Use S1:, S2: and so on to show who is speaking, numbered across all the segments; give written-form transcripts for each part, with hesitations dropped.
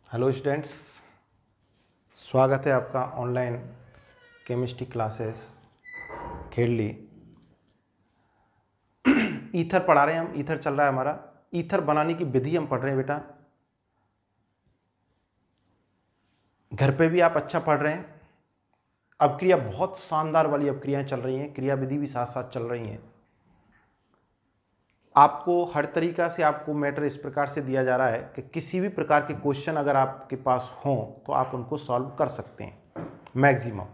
S1: Hello students, स्वागत है आपका online chemistry classes Khedli. Ether पढ़ा रहे हैं हम। ईथर चल रहा है हमारा। ईथर बनाने की विधि हम पढ़ रहे हैं बेटा। घर पे भी आप अच्छा पढ़ रहे हैं। अपक्रिया बहुत शानदार वाली अपक्रियाएं चल रही हैं, क्रिया विधि भी साथ साथ चल रही हैं। आपको हर तरीका से आपको मैटर इस प्रकार से दिया जा रहा है कि किसी भी प्रकार के क्वेश्चन अगर आपके पास हों तो आप उनको सॉल्व कर सकते हैं। मैक्सिमम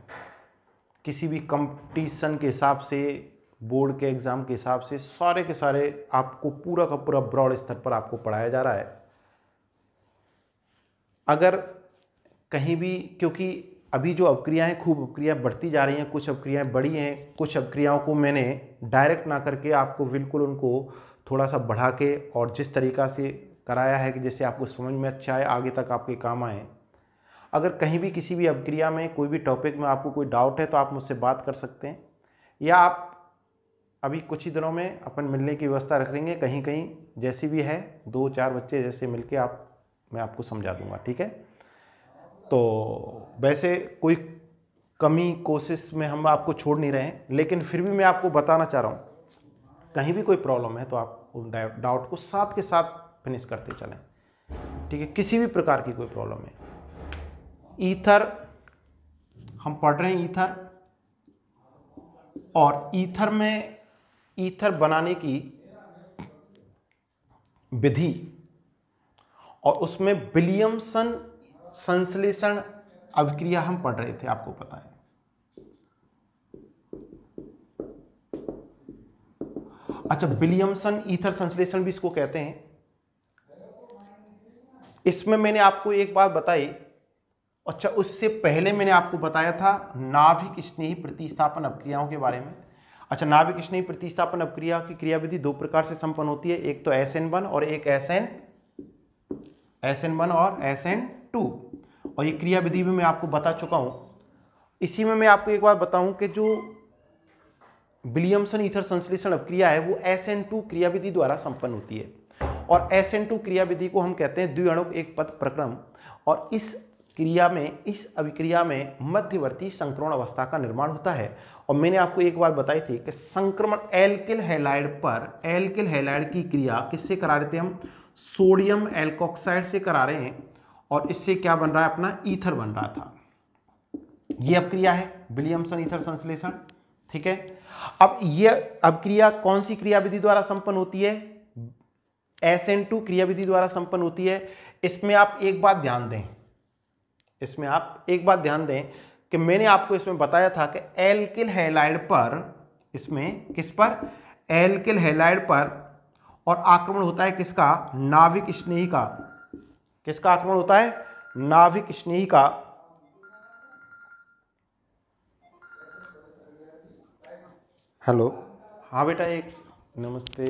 S1: किसी भी कंपटीशन के हिसाब से, बोर्ड के एग्ज़ाम के हिसाब से सारे के सारे आपको पूरा का पूरा ब्रॉड स्तर पर आपको पढ़ाया जा रहा है। अगर कहीं भी, क्योंकि अभी जो अपक्रियाएँ खूब अपक्रियाएँ बढ़ती जा रही हैं, कुछ अपक्रियाएँ बड़ी हैं, कुछ अपक्रियाओं को मैंने डायरेक्ट ना करके आपको बिल्कुल उनको थोड़ा सा बढ़ा के और जिस तरीक़ा से कराया है कि जैसे आपको समझ में अच्छा आए, आगे तक आपके काम आए। अगर कहीं भी किसी भी अपक्रिया में कोई भी टॉपिक में आपको कोई डाउट है तो आप मुझसे बात कर सकते हैं, या आप अभी कुछ ही दिनों में अपन मिलने की व्यवस्था रख लेंगे। कहीं कहीं जैसी भी है 2-4 बच्चे जैसे मिलके मैं आपको समझा दूंगा, ठीक है। तो वैसे कोई कमी कोशिश में हम आपको छोड़ नहीं रहे हैं, लेकिन फिर भी मैं आपको बताना चाह रहा हूँ, कहीं भी कोई प्रॉब्लम है तो आप उन डाउट को साथ के साथ फिनिश करते चलें, ठीक है। किसी भी प्रकार की कोई प्रॉब्लम है। ईथर हम पढ़ रहे हैं, ईथर, और ईथर में ईथर बनाने की विधि और उसमें विलियमसन संश्लेषण अभिक्रिया हम पढ़ रहे थे, आपको पता है। अच्छा, विलियमसन ईथर संश्लेषण भी इसको कहते हैं। इसमें मैंने आपको एक बात बताई। अच्छा, उससे पहले मैंने आपको बताया था नाभिक स्नेही प्रतिस्थापन अपक्रियाओं के बारे में। अच्छा, नाभिक स्नेही प्रतिस्थापन अपक्रिया की क्रियाविधि दो प्रकार से संपन्न होती है, एक तो SN1 और एक SN1 और SN2। और ये क्रियाविधि भी मैं आपको बता चुका हूं। इसी में मैं आपको एक बात बताऊं कि जो विलियमसन ईथर संश्लेषण अपक्रिया है वो SN2 क्रियाविधि द्वारा संपन्न होती है, और SN2 क्रियाविधि को हम कहते हैं द्विअणुक एक पद प्रक्रम। और इस अभिक्रिया में मध्यवर्ती संक्रमण अवस्था का निर्माण होता है। और मैंने आपको एक बात बताई थी कि संक्रमण एल्किल हैलाइड की क्रिया किससे करा रहे थे हम? सोडियम एल्कोक्साइड से करा रहे हैं, और इससे क्या बन रहा है? अपना ईथर बन रहा था। यह अपक्रिया है विलियमसन ईथर संश्लेषण, ठीक है। अब यह अपक्रिया कौन सी क्रियाविधि द्वारा संपन्न होती है? SN2 क्रियाविधि द्वारा संपन्न होती है। इसमें आप एक बात ध्यान दें कि मैंने आपको इसमें बताया था कि एल्किल हैलाइड पर, इसमें किस पर? एल्किल हैलाइड पर, और आक्रमण होता है किसका? नाभिक स्नेही का। किसका आक्रमण होता है? नाभिक स्नेही का। हेलो, हाँ बेटा, एक नमस्ते,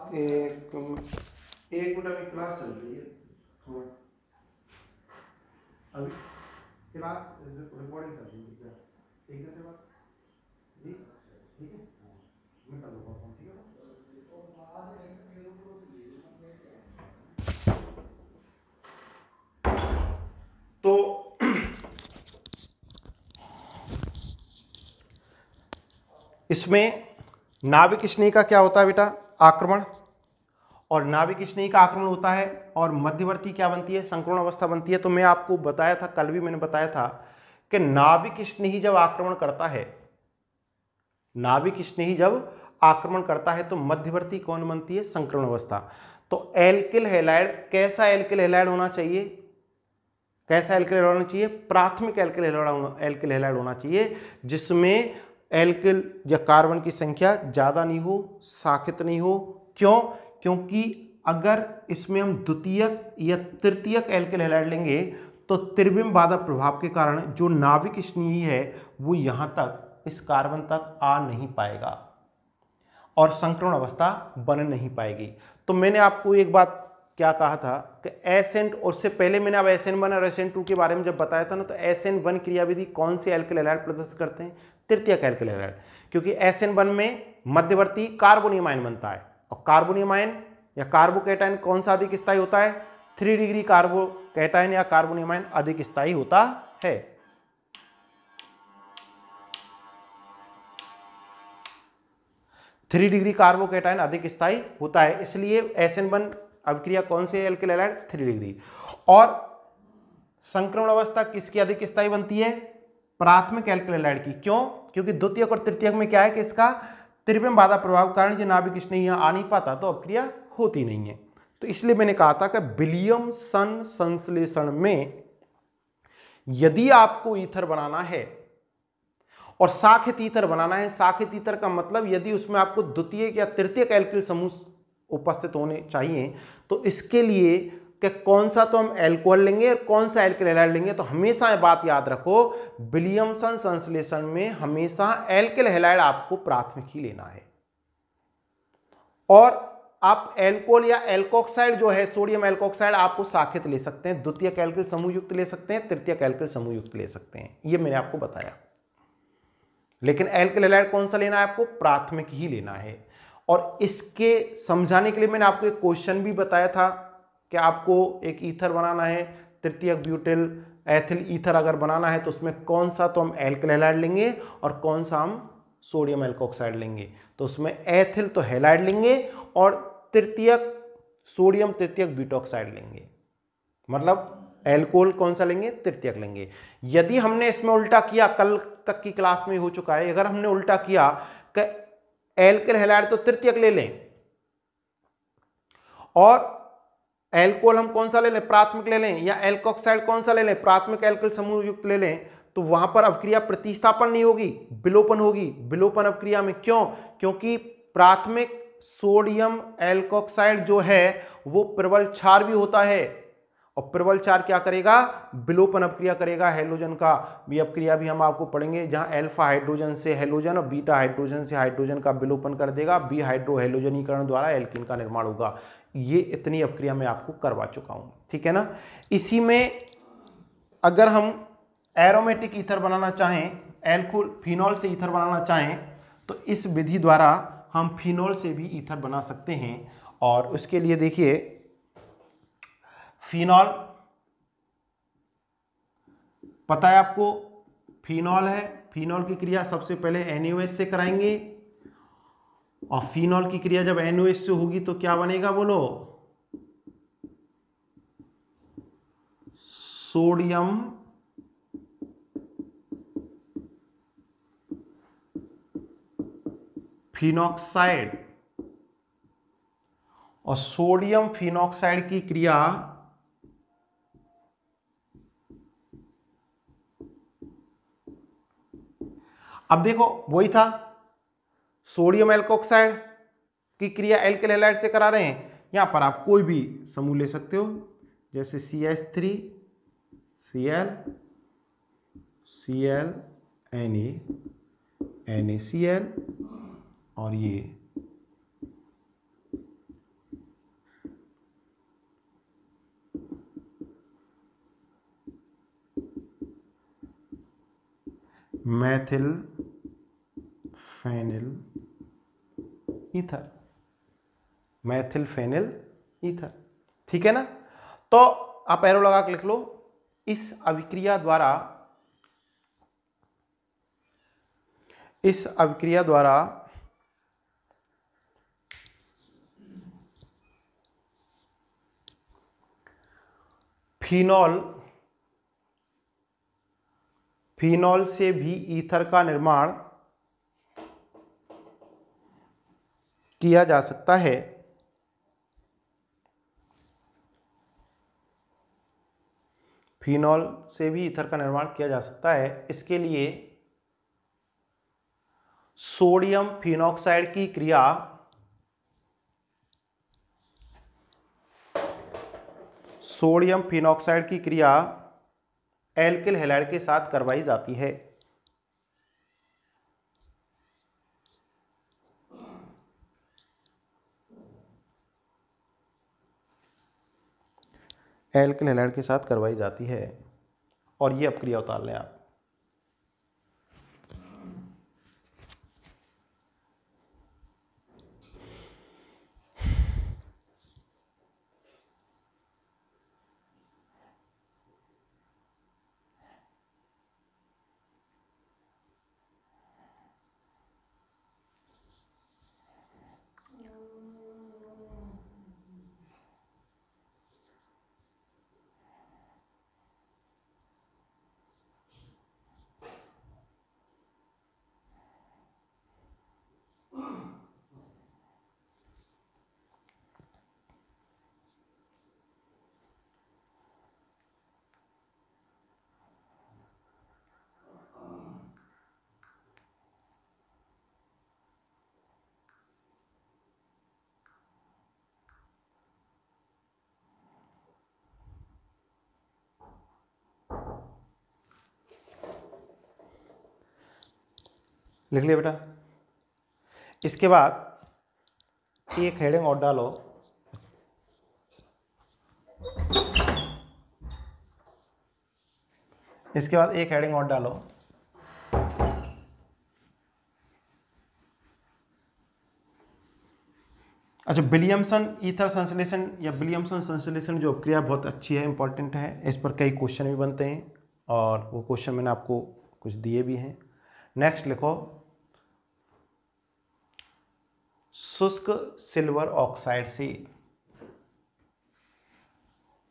S1: एक मिनट, अभी क्लास चल रही है, अभी क्लास रिकॉर्डिंग चल रही है, एक घंटे बाद जी, ठीक है, मैं कर दूँगा फोन, ठीक है। तो इसमें नाभिक स्नेही का क्या होता है बेटा? आक्रमण। और नाभिक स्नेही का आक्रमण होता है और मध्यवर्ती क्या बनती है? संक्रमण अवस्था बनती है। तो मैं आपको बताया था, कल भी मैंने बताया था कि नाभिक स्नेही जब आक्रमण करता है तो मध्यवर्ती कौन बनती है? संक्रमण अवस्था। तो एल्किल हैलाइड, कैसा एल्किल हैलाइड होना चाहिए? प्राथमिक एल्किल हैलाइड होना चाहिए, जिसमें एल्किल या कार्बन की संख्या ज्यादा नहीं हो, साखित नहीं हो। क्यों? क्योंकि अगर इसमें हम द्वितीयक या तृतीयक एल्किल हैलाइड लेंगे तो त्रिविम बाधा प्रभाव के कारण जो नाभिक स्नेही है वो यहां तक, इस कार्बन तक आ नहीं पाएगा और संक्रमण अवस्था बन नहीं पाएगी। तो मैंने आपको एक बात क्या कहा था कि SN, और उससे पहले मैंने अब SN1 और SN2 के बारे में जब बताया था ना, तो SN1 क्रियाविधि कौन से एल्किल हैलाइड प्रदर्शित करते हैं? तृतीयक एल्किल हैलाइड। क्योंकि SN1 में मध्यवर्ती कार्बोनियम आयन बनता है, और कार्बोनियम आयन या कार्बोकैटायन कौन सा अधिक स्थायी होता है? 3 डिग्री कार्बोकैटायन या कार्बोनियमाइन अधिक स्थायी होता है। 3 डिग्री कार्बोकैटायन अधिक स्थायी होता है, इसलिए SN1 अभिक्रिया कौन से एल्किल हैलाइड? 3 डिग्री। और संक्रमण अवस्था किसकी अधिक स्थायी बनती है? प्राथमिक एल्किल हैलाइड की। क्यों? क्योंकि द्वितीयक और तृतीयक में क्या है कि इसका त्रिविम बाधा प्रभाव के कारण जो नाभिक इसने यहाँ आ नहीं पाता तो अभिक्रिया होती नहीं है। तो इसलिए मैंने कहा था कि विलियमसन संश्लेषण में यदि आपको ईथर बनाना है और शाखित ईथर बनाना है, शाखित ईथर का मतलब यदि उसमें आपको द्वितीयक या तृतीयक एल्किल समूह उपस्थित होने चाहिए, तो इसके लिए कि कौन सा तो हम एल्कोहल लेंगे और कौन सा एल्किल हैलाइड लेंगे। तो हमेशा ये बात याद रखो, विलियमसन संश्लेषण में हमेशा एल्किल हैलाइड आपको प्राथमिक ही लेना है। और आप एल्कोहल या एल्कोक्साइड जो है, सोडियम एल्कोक्साइड, आपको शाखित ले सकते हैं, द्वितीयक एल्किल समूह युक्त ले सकते हैं, तृतीयक एल्किल समूह युक्त ले सकते हैं, ये मैंने आपको बताया। लेकिन एल्किल हैलाइड कौन सा लेना है? आपको प्राथमिक ही लेना है। और इसके समझाने के लिए मैंने आपको एक क्वेश्चन भी बताया था कि आपको एक ईथर बनाना है, तृतीयक ब्यूटिल एथिल ईथर अगर बनाना है तो उसमें कौन सा तो हम एल्किल हैलाइड लेंगे और कौन सा हम सोडियम एल्कोक्साइड लेंगे। तो उसमें एथिल तो हैलाइड लेंगे और तृतीयक सोडियम तृतीयक ब्यूटॉक्साइड लेंगे, मतलब एल्कोहल कौन सा लेंगे? तृतीयक लेंगे। यदि हमने इसमें उल्टा किया, कल तक की क्लास में हो चुका है, अगर हमने उल्टा किया कि एल्किल हैलाइड तो तृतीयक ले लें और एल्कोहल हम कौन सा ले लें? प्राथमिक ले लें, या एल्कोक्साइड कौन सा ले लें? प्राथमिक एल्किल समूह युक्त ले लें, तो वहां पर अभिक्रिया प्रतिस्थापन नहीं होगी, विलोपन होगी। विलोपन अभिक्रिया में क्यों? क्योंकि प्राथमिक सोडियम एल्कोक्साइड जो है वो प्रबल क्षार भी होता है, और प्रबल क्षार क्या करेगा? विलोपन अभिक्रिया करेगा हैलोजन का। भी अभिक्रिया भी हम आपको पढ़ेंगे, जहां अल्फा हाइड्रोजन से हैलोजन और बीटा हाइड्रोजन से हाइड्रोजन का विलोपन कर देगा, बी हाइड्रो हैलोजनीकरण द्वारा एल्कीन का निर्माण होगा। ये इतनी अभिक्रिया मैं आपको करवा चुका हूं, ठीक है ना। इसी में अगर हम एरोमेटिक ईथर बनाना चाहें, एल्कोहल फिनॉल से ईथर बनाना चाहें, तो इस विधि द्वारा हम फिनॉल से भी ईथर बना सकते हैं। और उसके लिए देखिए, फिनॉल पता है आपको, फिनॉल है, फिनॉल की क्रिया सबसे पहले NaOH से कराएंगे, और फिनॉल की क्रिया जब NaOH से होगी तो क्या बनेगा? बोलो, सोडियम फिनॉक्साइड, और सोडियम फिनॉक्साइड की क्रिया अब देखो वही था, सोडियम एल्कोक्साइड की क्रिया एल्किल हैलाइड से करा रहे हैं। यहां पर आप कोई भी समूह ले सकते हो, जैसे CH3 Cl Cl Na NaCl, और ये methyl phenyl ether, methyl phenyl ether, ठीक है ना। तो आप एरो लगा के लिख लो, इस अभिक्रिया द्वारा फिनॉल से भी ईथर का निर्माण किया जा सकता है। फिनॉल से भी ईथर का निर्माण किया जा सकता है। इसके लिए सोडियम फिनॉक्साइड की क्रिया एल्किल हैलाइड के साथ करवाई जाती है। एल्किल हैलाइड के साथ करवाई जाती है, और ये अपक्रिया उतार लें आप। लिख लिया बेटा। इसके बाद एक हेडिंग और डालो, इसके बाद एक हेडिंग और डालो, अच्छा विलियमसन ईथर संश्लेषण या विलियमसन संश्लेषण जो अपक्रिया बहुत अच्छी है, इंपॉर्टेंट है, इस पर कई क्वेश्चन भी बनते हैं और वो क्वेश्चन मैंने आपको कुछ दिए भी हैं। नेक्स्ट लिखो, शुष्क सिल्वर ऑक्साइड से,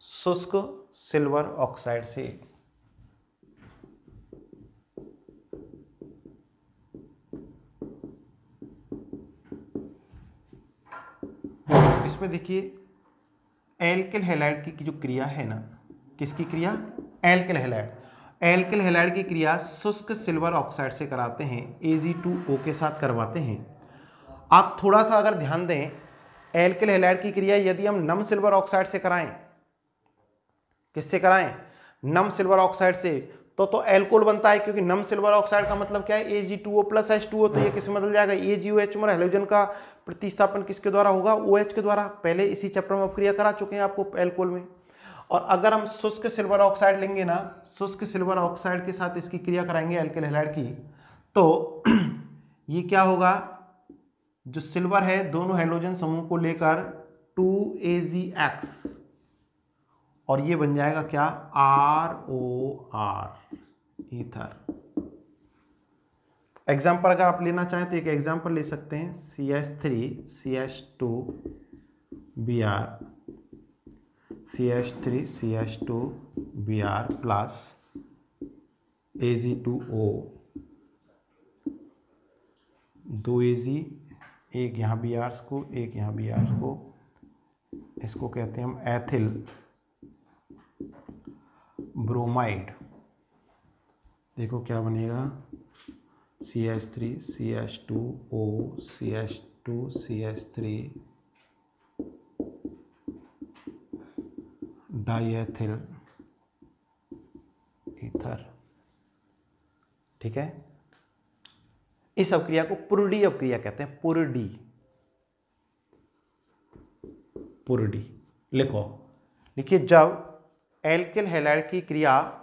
S1: शुष्क सिल्वर ऑक्साइड से इसमें देखिए एल्किल हैलाइड की जो क्रिया है ना, किसकी क्रिया, एल्किल हैलाइड, एल्किल हैलाइड की क्रिया शुष्क सिल्वर ऑक्साइड से कराते हैं, Ag2O के साथ करवाते हैं। आप थोड़ा सा अगर ध्यान दें, एल्किल हैलाइड की क्रिया यदि हम नम सिल्वर ऑक्साइड से कराएं, किससे कराएं, नम सिल्वर ऑक्साइड से, तो एल्कोहल बनता है, क्योंकि नम सिल्वर ऑक्साइड का मतलब क्या है, Ag2O प्लस H2O, तो ये किसमें बदल जाएगा, AgOH में हेलोजन का प्रतिस्थापन किसके द्वारा होगा, OH के द्वारा। पहले इसी चैप्टर में क्रिया करा चुके हैं आपको एल्कोहल में। और अगर हम शुष्क सिल्वर ऑक्साइड लेंगे ना, शुष्क सिल्वर ऑक्साइड के साथ इसकी क्रिया कराएंगे एल्किल हैलाइड की, तो ये क्या होगा, जो सिल्वर है दोनों हेलोजन समूह को लेकर 2AgX, और ये बन जाएगा क्या, ROR, ईथर। एग्जाम्पल अगर आप लेना चाहें तो एक एग्जाम्पल ले सकते हैं, CH3CH2Br, CH3CH2Br plus Ag2O, 2 Ag, एक यहाँ Brs को, एक यहाँ Brs को, इसको कहते हैं हम एथिल ब्रोमाइड। देखो क्या बनेगा, CH3CH2O CH2CH3 डाईएथिल ईथर। ठीक है, इस अवक्रिया को पुरडी अवक्रिया कहते हैं, पुरडी, पुरडी। लिखो, देखिए जब एल्किल हैलाइड की क्रिया,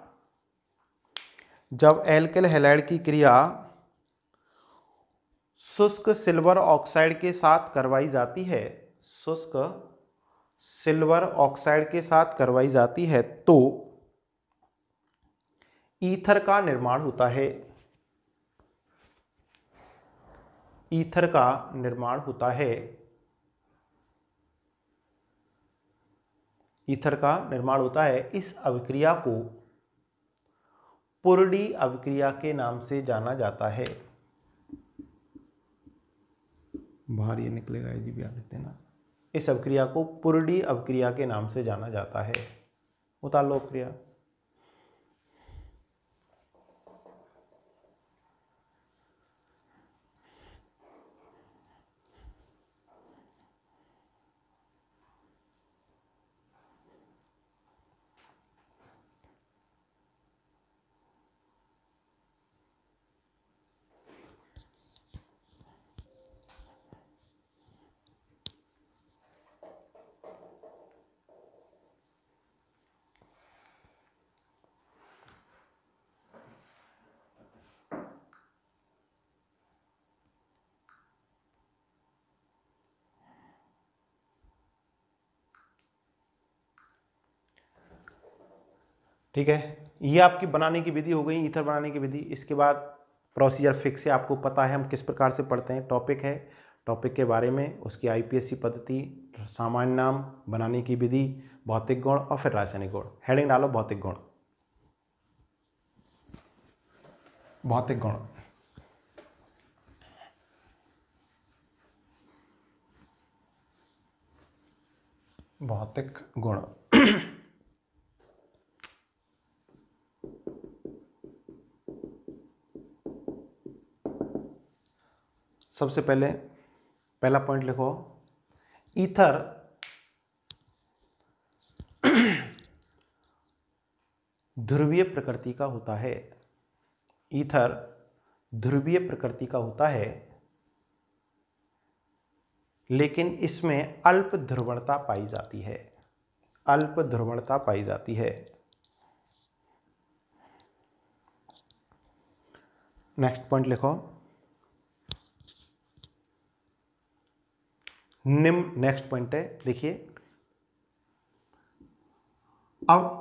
S1: जब एल्किल हैलाइड की क्रिया शुष्क सिल्वर ऑक्साइड के साथ करवाई जाती है, शुष्क सिल्वर ऑक्साइड के साथ करवाई जाती है, तो ईथर का निर्माण होता है, ईथर का निर्माण होता है, ईथर का निर्माण होता है। इस अभिक्रिया को पुरडी अभिक्रिया के नाम से जाना जाता है। बाहर ये निकलेगा, ये भी लिख देना। इस अभिक्रिया को पुरडी अभिक्रिया के नाम से जाना जाता है। उतार लो अभिक्रिया। ठीक है, ये आपकी बनाने की विधि हो गई, ईथर बनाने की विधि। इसके बाद प्रोसीजर फिक्स है, आपको पता है हम किस प्रकार से पढ़ते हैं। टॉपिक है, टॉपिक के बारे में, उसकी IPSC पद्धति, सामान्य नाम, बनाने की विधि, भौतिक गुण और फिर रासायनिक गुण। हेडिंग डालो भौतिक गुण, भौतिक गुण। भौतिक गुण। सबसे पहले पहला पॉइंट लिखो, ईथर ध्रुवीय प्रकृति का होता है। ईथर ध्रुवीय प्रकृति का होता है, लेकिन इसमें अल्प ध्रुवणता पाई जाती है, अल्प ध्रुवणता पाई जाती है। नेक्स्ट पॉइंट लिखो, निम्न, नेक्स्ट पॉइंट है, देखिए अब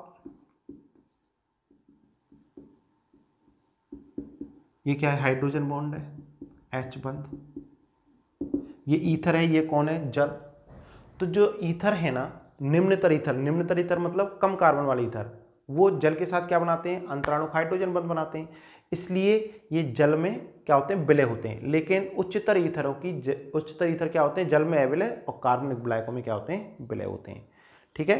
S1: ये क्या है, हाइड्रोजन बॉन्ड है, H बंध, ये ईथर है, ये कौन है, जल। तो जो ईथर है ना, निम्नतर ईथर, निम्नतर ईथर मतलब कम कार्बन वाले ईथर, वो जल के साथ क्या बनाते हैं, अंतराणुक हाइड्रोजन बंध बनाते हैं, इसलिए ये जल में क्या होते हैं, विलय होते हैं। लेकिन उच्चतर ईथरों की उच्चतर ईथर क्या होते हैं, जल में अविलय और कार्बनिक विलायकों में क्या होते हैं, विलय होते हैं। ठीक है,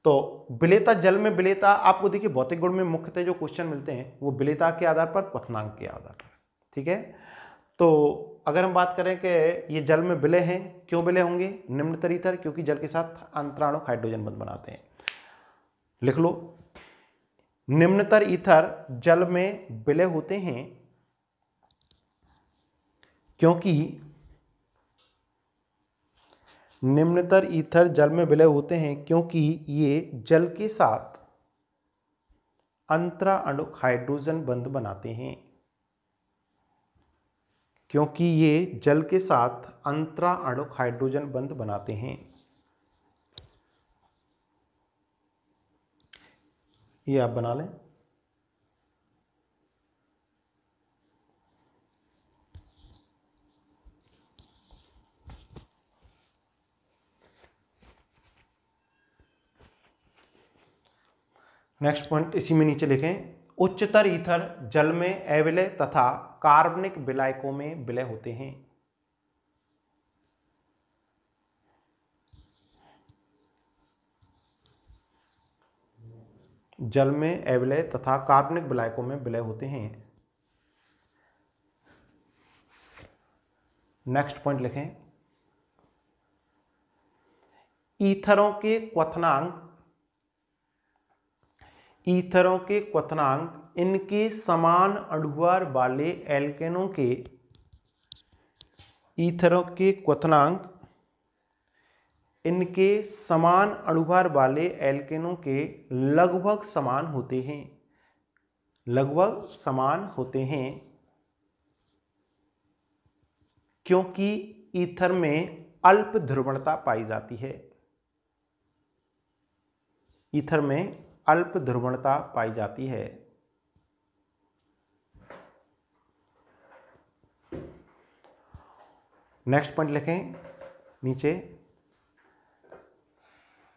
S1: तो विलेयता, जल में विलेयता आपको देखिए भौतिक गुण में मुख्यतः जो क्वेश्चन मिलते हैं वो विलेयता के आधार पर, क्वथनांक के आधार पर। ठीक है, तो अगर हम बात करें कि ये जल में विलय हैं, क्यों विलय होंगे, निम्नतर ईथर, क्योंकि जल के साथ अंतराणुक हाइड्रोजन बंध बनाते हैं। लिख लो, निम्नतर ईथर जल में विलय होते हैं क्योंकि निम्नतर ईथर जल में विलय होते हैं क्योंकि ये जल के साथ अंतराणुक हाइड्रोजन बंध बनाते हैं, क्योंकि ये जल के साथ अंतराणुक हाइड्रोजन बंध बनाते हैं। ये आप बना लें। नेक्स्ट पॉइंट इसी में नीचे लिखें, उच्चतर ईथर जल में अविलय तथा कार्बनिक विलायकों में विलय होते हैं। जल में अविलय तथा कार्बनिक विलायकों में विलय होते हैं। नेक्स्ट पॉइंट लिखें, ईथरों के क्वथनांक, ईथरों के क्वथनांक इनके समान अणुभार वाले एल्केनों के, ईथरों के क्वथनांक इनके समान अणुभार वाले एल्केनों के लगभग समान होते हैं, लगभग समान होते हैं, क्योंकि ईथर में अल्प ध्रुवणता पाई जाती है, ईथर में अल्प ध्रुवणता पाई जाती है। नेक्स्ट पॉइंट लिखें नीचे,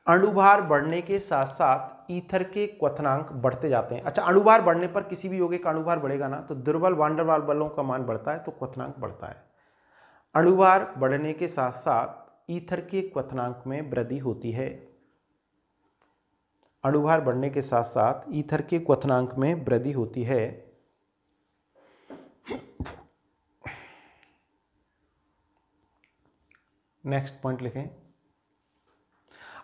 S1: अणुभार बढ़ने के साथ साथ ईथर के क्वथनांक बढ़ते जाते हैं। अच्छा, अणुभार बढ़ने पर किसी भी यौगिक का अणुभार बढ़ेगा ना, तो दुर्बल वान डेर वाल्स बलों का मान बढ़ता है, तो क्वथनांक बढ़ता है। अणुभार बढ़ने के साथ साथ ईथर के क्वथनांक में वृद्धि होती है, अणुभार बढ़ने के साथ साथ ईथर के क्वथनांक में वृद्धि होती है। नेक्स्ट पॉइंट लिखें।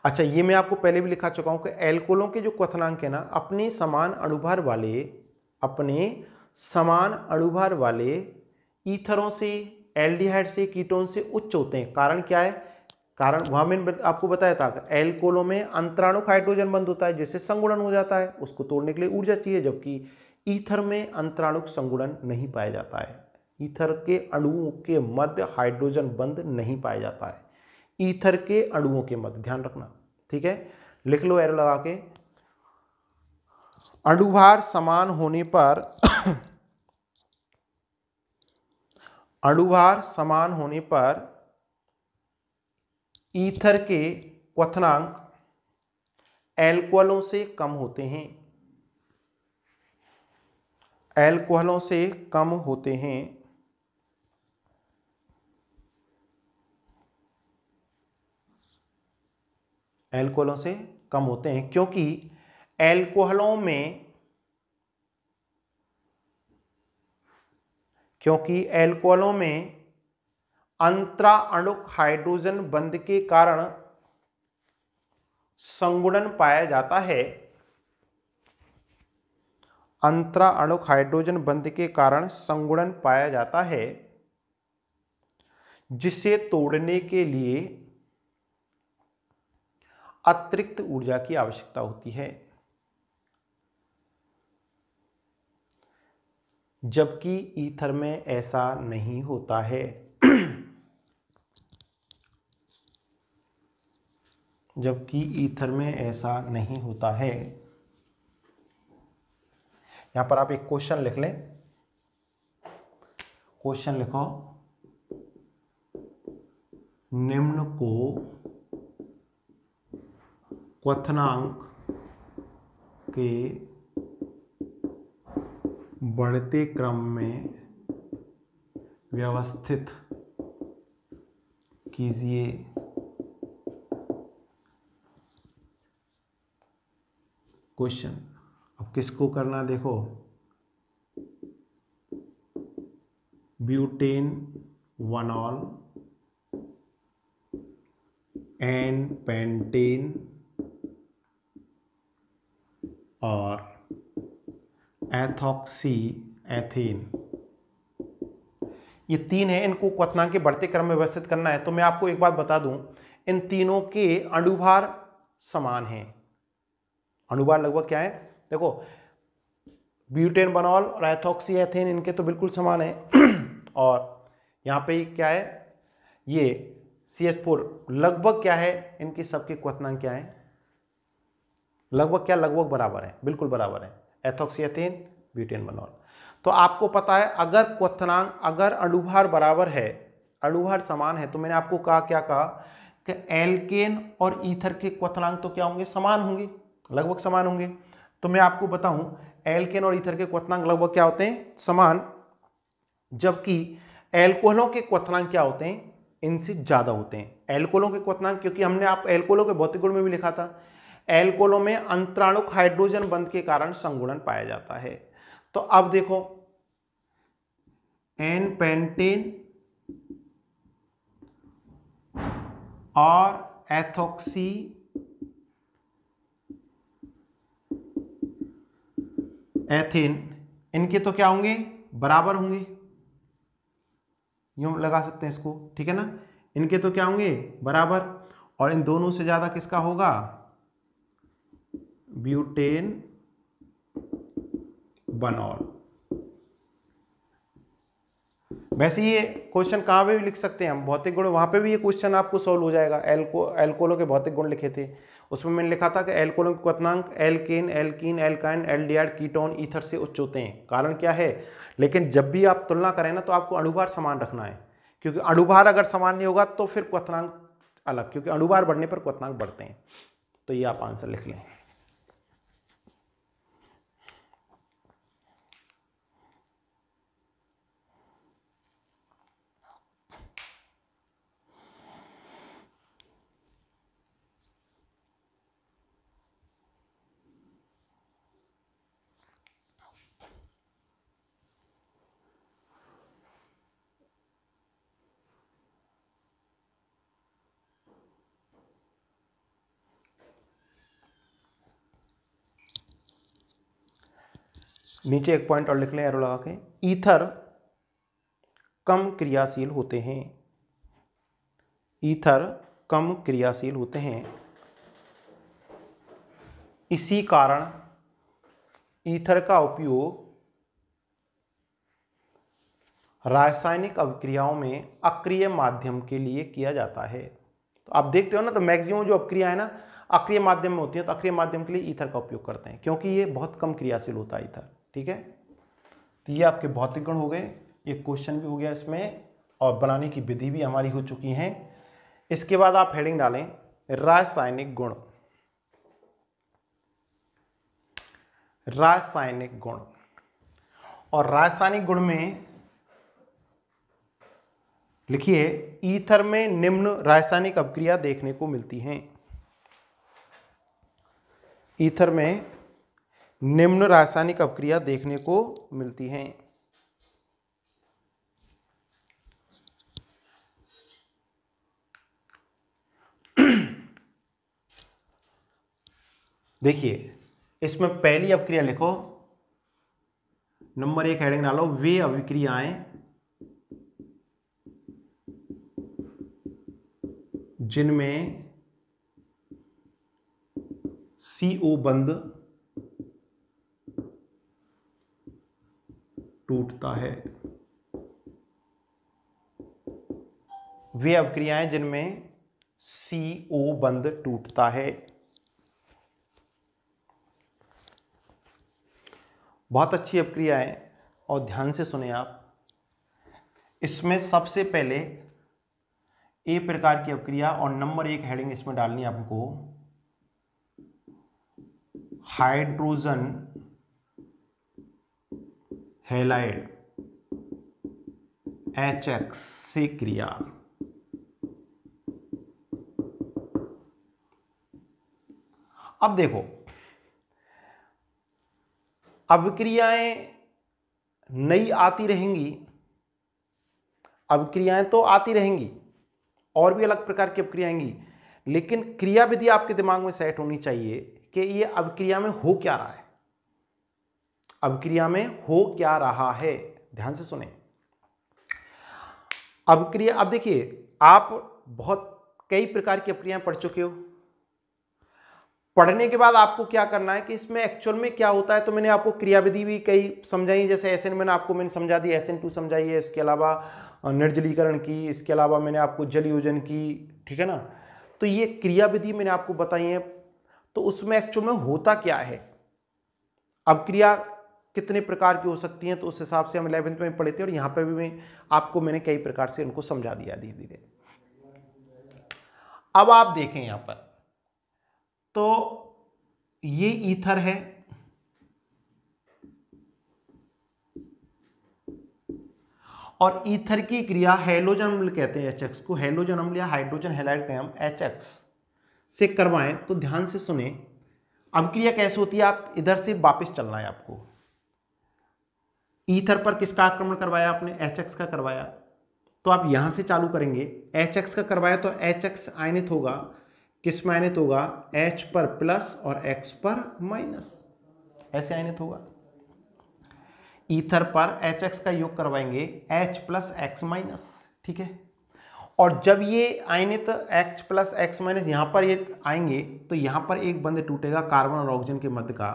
S1: अच्छा, ये मैं आपको पहले भी लिखा चुका हूं कि एल्कोहलों के जो क्वथनांक है ना, अपने समान अणुभार वाले, अपने समान अणुभार वाले ईथरों से, एल्डिहाइड से, कीटोन से उच्च होते हैं। कारण क्या है, कारण वहां मैंने आपको बताया था, एल्कोहलों में अंतराणुक हाइड्रोजन बंध होता है जिससे संगुणन हो जाता है, उसको तोड़ने के लिए ऊर्जा चाहिए, जबकि ईथर में अंतराणुक संगुणन नहीं पाया जाता है, ईथर के अणुओं के मध्य हाइड्रोजन बंध नहीं पाया जाता है, ईथर के अणुओं के मध्य, ध्यान रखना। ठीक है, लिख लो एरो लगा के, अणुभार समान होने पर अणुभार समान होने पर ईथर के क्वथनांक एल्कोहलों से कम होते हैं, एल्कोहलों से कम होते हैं। एल्कोहलों से कम होते हैं क्योंकि एल्कोहलों में, क्योंकि एल्कोहलों में अंतराणुक हाइड्रोजन बंध के कारण संगुणन पाया जाता है, अंतरा अणुक हाइड्रोजन बंध के कारण संगुणन पाया जाता है, जिसे तोड़ने के लिए अतिरिक्त ऊर्जा की आवश्यकता होती है, जबकि ईथर में ऐसा नहीं होता है। जबकि ईथर में ऐसा नहीं होता है। यहां पर आप एक क्वेश्चन लिख लें। क्वेश्चन लिखो, निम्न को क्वथनांक के बढ़ते क्रम में व्यवस्थित कीजिए। क्वेश्चन अब किसको करना, देखो ब्यूटेन वनॉल एन पेंटेन और एथॉक्सी एथेन, ये तीन है, इनको क्वथनांक के बढ़ते क्रम में व्यवस्थित करना है। तो मैं आपको एक बात बता दूं, इन तीनों के अणुभार समान हैं। अणुभार लगभग क्या है, देखो ब्यूटेन बनॉल और एथॉक्सी एथेन इनके तो बिल्कुल समान है। और यहाँ पे क्या है, ये CH4 लगभग क्या है, इनकी सबके क्वथनांक क्या है, लगभग क्या, लगभग बराबर है, बिल्कुल बराबर है, एथॉक्सी एथेन ब्यूटेन बनॉल। तो आपको पता है अगर क्वथनांक, अगर अणुभार बराबर है, अणुभार समान है, तो मैंने आपको कहा, क्या कहा कि एल्केन और ईथर के क्वथनांक तो क्या होंगे, समान होंगे, लगभग समान होंगे। तो मैं आपको बताऊं, एल्केन और ईथर के क्वथनांक लगभग क्या होते हैं, समान, जबकि एल्कोहलों के क्वथनांक क्या होते हैं, इनसे ज्यादा होते हैं। एल्कोहलों के क्वथनांक, क्योंकि हमने आप एल्कोहलों के भौतिक गुण में भी लिखा था, एल्कोहलों में अंतराणुक हाइड्रोजन बंध के कारण संगुणन पाया जाता है। तो अब देखो एन पेंटेन और एथॉक्सी एथेन, इनके तो क्या होंगे, बराबर होंगे, यूं लगा सकते हैं इसको, ठीक है ना, इनके तो क्या होंगे, बराबर, और इन दोनों से ज्यादा किसका होगा, ब्यूटेन बनॉल। वैसे ये क्वेश्चन कहाँ पे भी लिख सकते हैं हम, भौतिक गुण, वहां पे भी ये क्वेश्चन आपको सॉल्व हो जाएगा। एल्कोहलों के भौतिक गुण लिखे थे, उसमें मैंने लिखा था कि एल्कोहलों के क्वथनांक alkane, alkene, alkyne, aldehyde, ketone, ether से उच्च होते हैं। कारण क्या है, लेकिन जब भी आप तुलना करें ना, तो आपको अणुभार समान रखना है, क्योंकि अणुभार अगर समान नहीं होगा तो फिर क्वथनांक अलग, क्योंकि अणुभार बढ़ने पर क्वथनांक बढ़ते हैं। तो ये आप आंसर लिख लें। नीचे एक पॉइंट और लिख लें एरो लगा के, ईथर कम क्रियाशील होते हैं, ईथर कम क्रियाशील होते हैं, इसी कारण ईथर का उपयोग रासायनिक अभिक्रियाओं में अक्रिय माध्यम के लिए किया जाता है। तो आप देखते हो ना, तो मैक्सिमम जो अभिक्रिया है ना अक्रिय माध्यम में होती है, तो अक्रिय माध्यम के लिए ईथर का उपयोग करते हैं, क्योंकि ये बहुत कम क्रियाशील होता है ईथर, ठीक है। तो ये आपके भौतिक गुण हो गए, ये क्वेश्चन भी हो गया इसमें, और बनाने की विधि भी हमारी हो चुकी है। इसके बाद आप हेडिंग डालें रासायनिक गुण, रासायनिक गुण, और रासायनिक गुण में लिखिए ईथर में निम्न रासायनिक अभिक्रिया देखने को मिलती हैं, ईथर में निम्न रासायनिक अभिक्रिया देखने को मिलती हैं। देखिए इसमें पहली अभिक्रिया लिखो नंबर 1 हेडिंग डालो, वे अभिक्रियाएं जिनमें CO बंध टूटता है। वे अभिक्रियाएं जिनमें CO बंध टूटता है। बहुत अच्छी अभिक्रिया है और ध्यान से सुने आप। इसमें सबसे पहले ए प्रकार की अभिक्रिया और नंबर 1 हेडिंग इसमें डालनी है आपको, हाइड्रोजन हैलाइड HX से क्रिया। अब देखो, अभिक्रियाएं नई आती रहेंगी, अभिक्रियाएं तो आती रहेंगी और भी अलग प्रकार की अभिक्रियाएं आएंगी, लेकिन क्रिया विधि आपके दिमाग में सेट होनी चाहिए कि ये अभिक्रिया में हो क्या रहा है, अभिक्रिया में हो क्या रहा है। ध्यान से सुने अभिक्रिया। अब देखिए, आप बहुत कई प्रकार की अभिक्रियाएं पढ़ चुके हो। पढ़ने के बाद आपको क्या करना है कि इसमें एक्चुअल में क्या होता है, तो मैंने आपको क्रियाविधि भी कई समझाई, जैसे SN1 मैंने समझा दी, SN2 समझाई है, इसके अलावा निर्जलीकरण की, इसके अलावा मैंने आपको जल योजन की, ठीक है ना। तो ये क्रियाविधि मैंने आपको बताई है। तो उसमें एक्चुअल में होता क्या है, अब क्रिया कितने प्रकार की हो सकती हैं, तो उस हिसाब से हम 11th में पढ़े थे और यहाँ पे भी मैंने कई प्रकार से उनको समझा दिया धीरे धीरे। अब आप देखें यहाँ पर, तो ये ईथर है, और ईथर की क्रिया हैलोजन अम्ल कहते हैं HX को, हैलोजन अम्ल या हाइड्रोजन हैलाइड का हम HX से करवाएं। तो ध्यान से सुने, अब क्रिया कैसे होती है, आप इधर से वापस चलना है आपको। ईथर पर किसका आक्रमण करवाया आपने, HX का करवाया, तो आप यहां से चालू करेंगे। HX का करवाया तो HX आयनित होगा, किस में आयनित होगा, H पर प्लस और X पर माइनस, ऐसे आयनित होगा। ईथर पर HX का योग करवाएंगे, H प्लस X माइनस, ठीक है। और जब ये आयनित H प्लस X माइनस यहाँ पर ये आएंगे, तो यहाँ पर एक बंध टूटेगा कार्बन और ऑक्सीजन के मध्य का,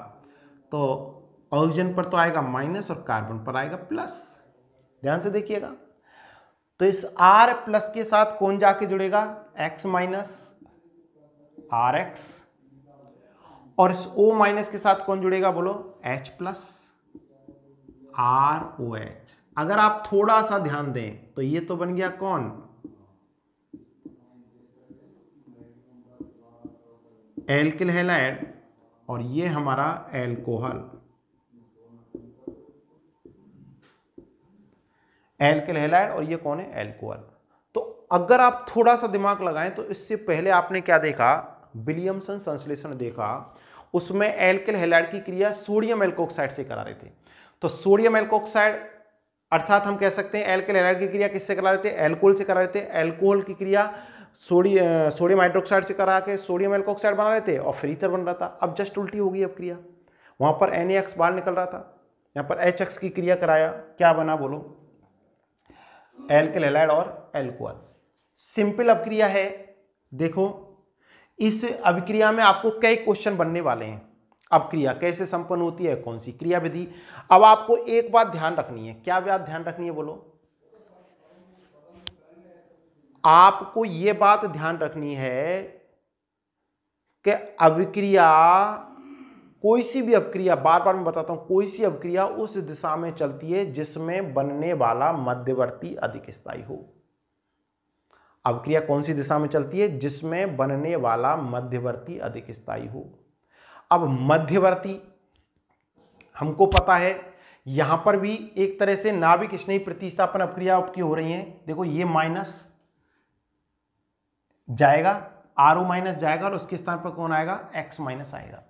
S1: तो ऑक्सीजन पर तो आएगा माइनस और कार्बन पर आएगा प्लस। ध्यान से देखिएगा, तो इस R प्लस के साथ कौन जाके जुड़ेगा, X माइनस RX, और इस O माइनस के साथ कौन जुड़ेगा, बोलो H प्लस ROH। अगर आप थोड़ा सा ध्यान दें तो ये तो बन गया कौन, एल्किल हैलाइड, और ये हमारा एल्कोहल, एल्किल हैलाइड, और ये कौन है, एल्कोहल। तो अगर आप थोड़ा सा दिमाग लगाएं तो इससे पहले आपने क्या देखा, विलियमसन संश्लेषण देखा, उसमें एल्किल हैलाइड की क्रिया सोडियम एल्कोक्साइड से करा रहे थे। तो सोडियम एल्कोक्साइड अर्थात हम कह सकते हैं एल्किल हैलाइड की क्रिया किससे करा रहे थे, एल्कोहल से करा रहे थे। एल्कोहल की क्रिया सोडियम हाइड्रोक्साइड से करा के सोडियम एल्कोक्साइड बना रहे थे और फिर ईथर बन रहा था। अब जस्ट उल्टी हो गई अब क्रिया, वहां पर NaX बाहर निकल रहा था, यहाँ पर HX की क्रिया कराया, क्या बना बोलो, एल्किल हैलाइड और एल्कोहल। सिंपल अभिक्रिया है। देखो इस अभिक्रिया में आपको कई क्वेश्चन बनने वाले हैं। अभिक्रिया कैसे संपन्न होती है, कौन सी क्रिया विधि। अब आपको एक बात ध्यान रखनी है, क्या बात ध्यान रखनी है बोलो, आपको यह बात ध्यान रखनी है कि अभिक्रिया, कोई सी भी अभिक्रिया, बार बार मैं बताता हूं, कोई सी अभिक्रिया उस दिशा में चलती है जिसमें बनने वाला मध्यवर्ती अधिक स्थायी हो। अभिक्रिया कौन सी दिशा में चलती है, जिसमें बनने वाला मध्यवर्ती अधिक स्थायी हो। अब मध्यवर्ती हमको पता है, यहां पर भी एक तरह से नाभिक स्नेही प्रतिस्थापन अभिक्रिया आपकी हो रही है। देखो ये माइनस जाएगा, RO माइनस जाएगा और उसके स्थान पर कौन आएगा, X माइनस आएगा।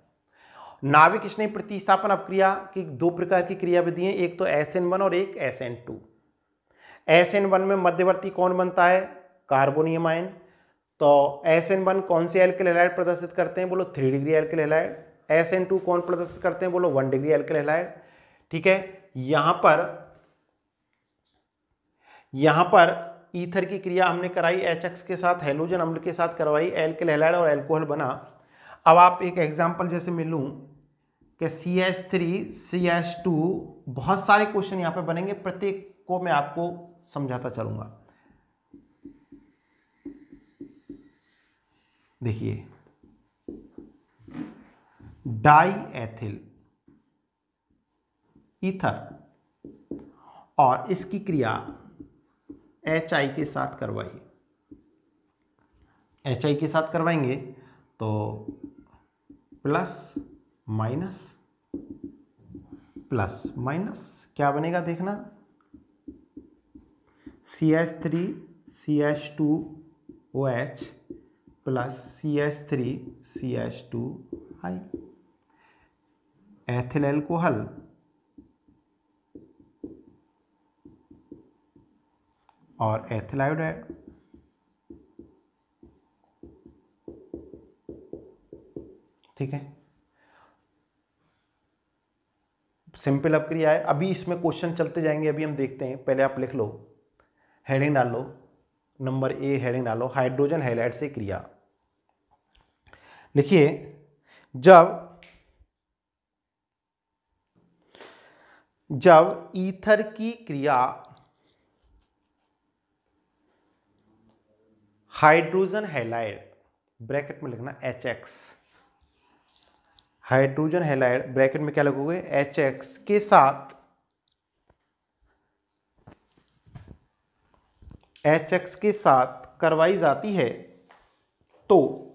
S1: नाभिक स्नेही प्रतिस्थापन अभिक्रिया की दो प्रकार की क्रिया विधि है, एक तो SN1 और एक SN2। SN1 में मध्यवर्ती कौन बनता है, कार्बोनियम आयन। तो SN1 कौन से एल्किल हैलाइड प्रदर्शित करते हैं, बोलो 3 डिग्री एल्किल हैलाइड। SN2 कौन प्रदर्शित करते हैं, बोलो 1 डिग्री एल्किल हैलाइड। ठीक है, यहां पर ईथर की क्रिया हमने कराई HX के साथ, हैलोजन अम्ल के साथ करवाई, एल्किल हैलाइड और एल्कोहल बना। अब आप एक एग्जांपल जैसे मैं लूं कि CH3 CH2, बहुत सारे क्वेश्चन यहां पे बनेंगे, प्रत्येक को मैं आपको समझाता चलूंगा। देखिए, डाई एथिल ईथर और इसकी क्रिया HI के साथ करवाई, HI के साथ करवाएंगे तो प्लस माइनस प्लस माइनस क्या बनेगा देखना, CH3 CH2OH plus CH3 CH2I, ethyl alcohol और एथिल आयोडाइड। ठीक है, सिंपल अपक्रिया है। अभी इसमें क्वेश्चन चलते जाएंगे, अभी हम देखते हैं। पहले आप लिख लो, हेडिंग डाल लो, नंबर ए हेडिंग डालो, हाइड्रोजन हैलाइड से क्रिया। लिखिए, जब ईथर की क्रिया हाइड्रोजन हैलाइड, ब्रैकेट में लिखना HX, हाइड्रोजन हैलाइड ब्रैकेट में क्या लगोगे HX के साथ, HX के साथ करवाई जाती है तो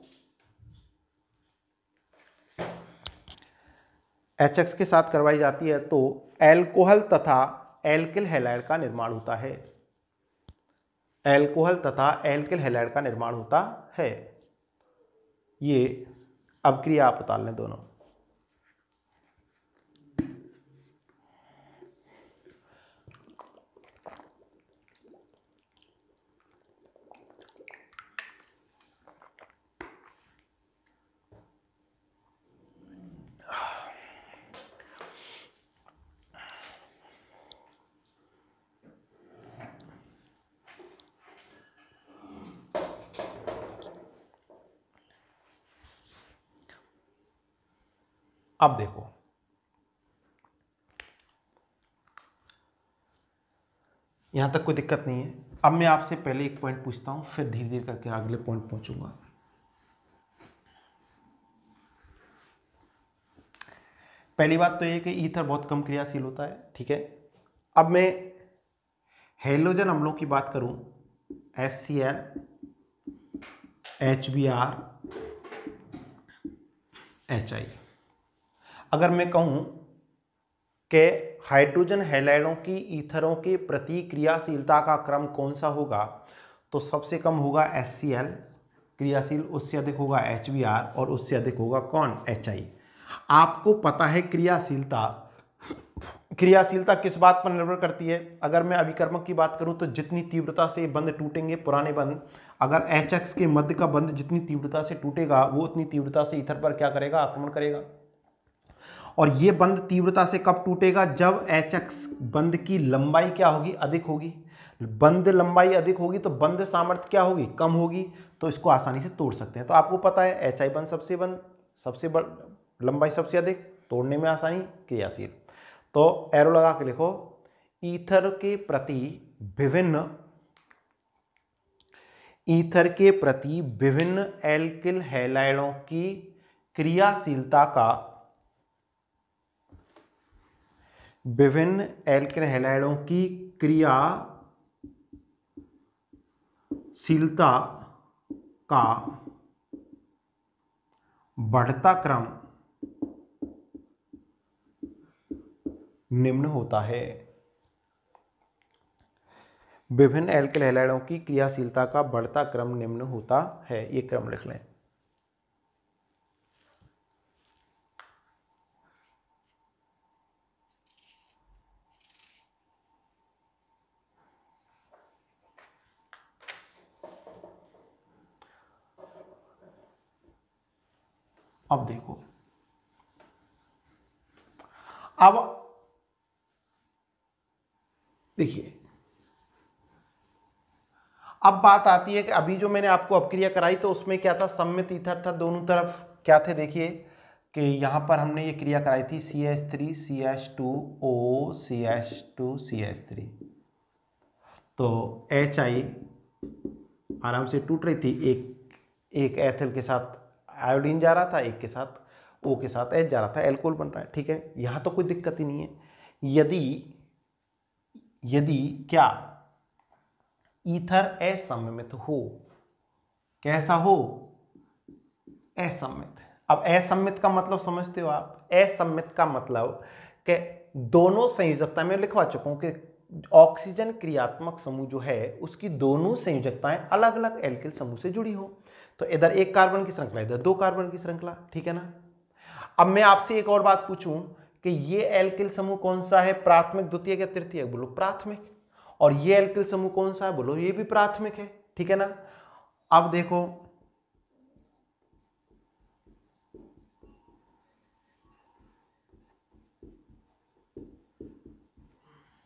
S1: HX के साथ करवाई जाती है तो एल्कोहल तथा एल्किल हैलाइड का निर्माण होता है, एल्कोहल तथा एल्किल हैलाइड का निर्माण होता है। ये अपक्रिया आप बता लें दोनों। अब देखो, यहां तक कोई दिक्कत नहीं है। अब मैं आपसे पहले एक पॉइंट पूछता हूं, फिर धीरे धीरे करके अगले पॉइंट पहुंचूंगा। पहली बात तो ये कि ईथर बहुत कम क्रियाशील होता है। ठीक है, अब मैं हैलोजन अम्लों की बात करूं, HCl HBr HI, अगर मैं कहूं कि हाइड्रोजन हैलाइडों की ईथरों के प्रति क्रियाशीलता का क्रम कौन सा होगा, तो सबसे कम होगा HCl क्रियाशील, उससे अधिक होगा HBr और उससे अधिक होगा कौन, HI। आपको पता है क्रियाशीलता किस बात पर निर्भर करती है। अगर मैं अभिकर्मक की बात करूं तो जितनी तीव्रता से बंध टूटेंगे पुराने बंध, अगर HX के मध्य का बंध जितनी तीव्रता से टूटेगा वो उतनी तीव्रता से ईथर पर क्या करेगा, आक्रमण करेगा। और ये बंध तीव्रता से कब टूटेगा, जब HX बंध की लंबाई क्या होगी, अधिक होगी। बंध लंबाई अधिक होगी तो बंध सामर्थ्य क्या होगी, कम होगी, तो इसको आसानी से तोड़ सकते हैं। तो आपको पता है HI बंध सबसे लंबाई सबसे अधिक, तोड़ने में आसानी, क्रियाशील। तो एरो लगा के लिखो, ईथर के प्रति विभिन्न एल्किल हैलाइडों की क्रियाशीलता का, विभिन्न एल्किल हैलाइडों की क्रियाशीलता का बढ़ता क्रम निम्न होता है। विभिन्न एल्किल हैलाइडों की क्रियाशीलता का बढ़ता क्रम निम्न होता है, ये क्रम लिख लें। अब देखो, अब देखिए अब बात आती है कि अभी जो मैंने आपको अपक्रिया कराई तो उसमें क्या था, सम्मित ईथर था, दोनों तरफ क्या थे, देखिए कि यहाँ पर हमने ये क्रिया कराई थी CH3 CH2O CH2 CH3, तो HI आराम से टूट रही थी, एक एथिल के साथ आयोडीन जा रहा था, एक के साथ O के साथ H जा रहा था, एल्कोहल बन रहा है, ठीक है, यहाँ तो कोई दिक्कत ही नहीं है। यदि क्या ईथर असममित हो, कैसा हो, असममित। अब असममित का मतलब समझते हो आप, असममित का मतलब कि दोनों संयोजकता में लिखवा चुका हूं कि ऑक्सीजन क्रियात्मक समूह जो है उसकी दोनों संयोजकताएं अलग अलग एल्किल समूह से जुड़ी हो, तो इधर एक कार्बन की श्रृंखला, इधर दो कार्बन की श्रृंखला, ठीक है ना। अब मैं आपसे एक और बात पूछूं कि ये एल्किल समूह कौन सा है, प्राथमिक द्वितीयक या तृतीयक, बोलो प्राथमिक। और ये एल्किल समूह कौन सा है, बोलो ये भी प्राथमिक है, ठीक है ना। अब देखो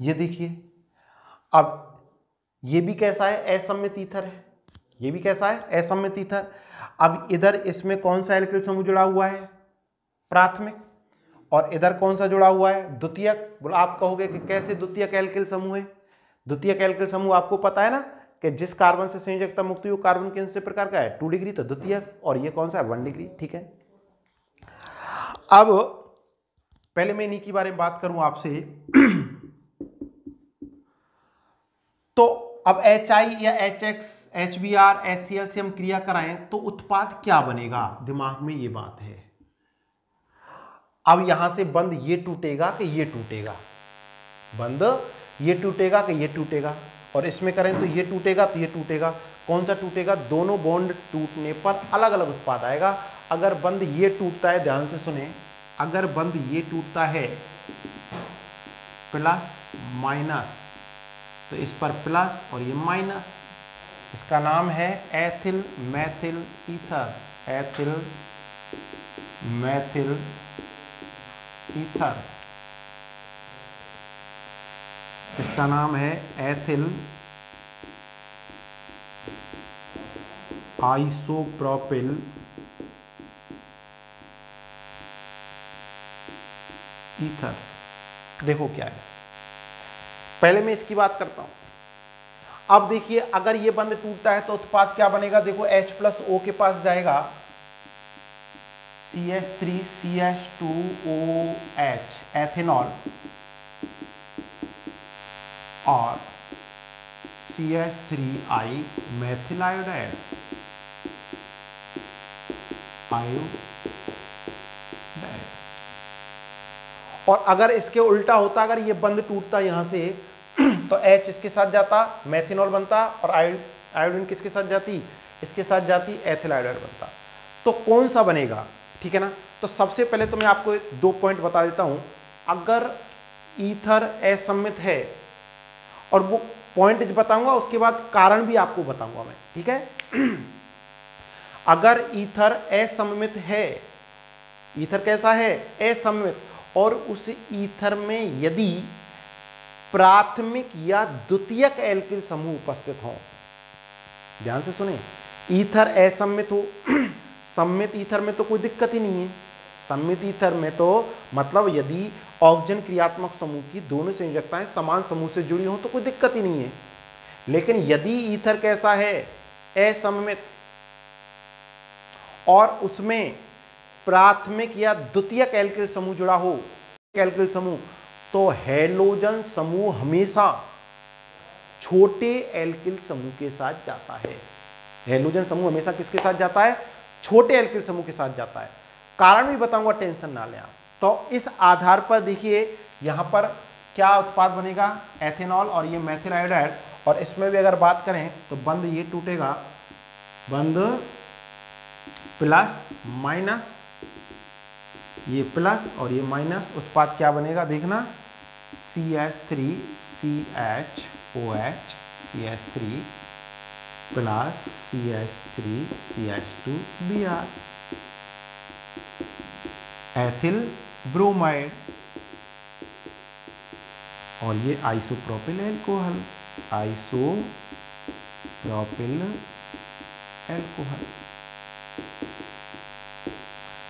S1: ये देखिए, अब ये भी कैसा है, असममित ईथर है, ये भी कैसा है, असममित ईथर। अब इधर इसमें कौन सा एल्किल समूह जुड़ा हुआ है, प्राथमिक, और इधर कौन सा जुड़ा हुआ है, द्वितीयक। बोलो आप कहोगे कि कैसे द्वितीयक एल्किल समूह है, द्वितीयक एल्किल समूह आपको पता है ना कि जिस कार्बन से संयोजकता मुक्त हुई वो कार्बन किस प्रकार का है, 2 डिग्री, तो द्वितीयक, और ये कौन सा है, 1 डिग्री, ठीक है। अब पहले मैं इन्हीं के बारे में बात करूं आपसे तो अब HI या HX HBr HCl से हम क्रिया कराएं तो उत्पाद क्या बनेगा, दिमाग में ये बात है। अब यहां से बंद ये टूटेगा कि ये टूटेगा, बंद ये टूटेगा कि ये टूटेगा, और इसमें करें तो ये टूटेगा तो ये टूटेगा। कौन सा टूटेगा, दोनों बॉन्ड टूटने पर अलग अलग उत्पाद आएगा। अगर बंद ये टूटता है, ध्यान से सुने, अगर बंद ये टूटता है प्लस माइनस, तो इस पर प्लस और ये माइनस, इसका नाम है ethyl Maithil ether, ethyl Maithil ether, इसका नाम है एथिल आइसोप्रोपिल ईथर। देखो क्या है, पहले मैं इसकी बात करता हूं। अब देखिए अगर ये बंद टूटता है तो उत्पाद क्या बनेगा, देखो H प्लस O के पास जाएगा CH3 CH2OH एथेनॉल, और CH3I मेथिल आयोडाइड, और अगर इसके उल्टा होता, अगर ये बंद टूटता यहां से तो H इसके साथ जाता, मेथिनॉल बनता, और आयोडीन किसके साथ जाती, इसके साथ जाती, एथिल आयोडाइड बनता। तो कौन सा बनेगा, ठीक है ना। तो सबसे पहले तो मैं आपको 2 पॉइंट बता देता हूं। अगर ईथर असममित है, और वो पॉइंट बताऊंगा उसके बाद कारण भी आपको बताऊंगा मैं, ठीक है। अगर ईथर असममित है, ईथर कैसा है, असममित, और उस ईथर में यदि प्राथमिक या द्वितीयक एल्किल समूह उपस्थित हो, ध्यान से सुने, ईथर असममित हो, सममित ईथर में तो कोई दिक्कत ही नहीं है। सममित ईथर में तो मतलब यदि ऑक्सीजन क्रियात्मक समूह की दोनों संयोजकताएं समान समूह से जुड़ी हो तो कोई दिक्कत ही नहीं है। लेकिन यदि ईथर कैसा है, असममित, और उसमें प्राथमिक या द्वितीयक एल्किल समूह जुड़ा हो, एल्किल समूह, तो हैलोजन समूह हमेशा छोटे एल्किल समूह के साथ जाता है। हैलोजन समूह हमेशा किसके साथ जाता है, छोटे एल्किल समूह के साथ जाता है। कारण भी बताऊंगा, टेंशन ना लें आप। तो इस आधार पर देखिए यहां पर क्या उत्पाद बनेगा, एथेनॉल, और ये मेथिल आयोडाइड, और इसमें भी अगर बात करें तो बंद ये टूटेगा, बंद प्लस माइनस, ये प्लस और ये माइनस, उत्पाद क्या बनेगा देखना, CH3 CHOH CH3 plus CH3 CH2 Br, ethyl bromide, और ये आइसोप्रोपिल एल्कोहल, आइसोप्रोपिल एल्कोहल।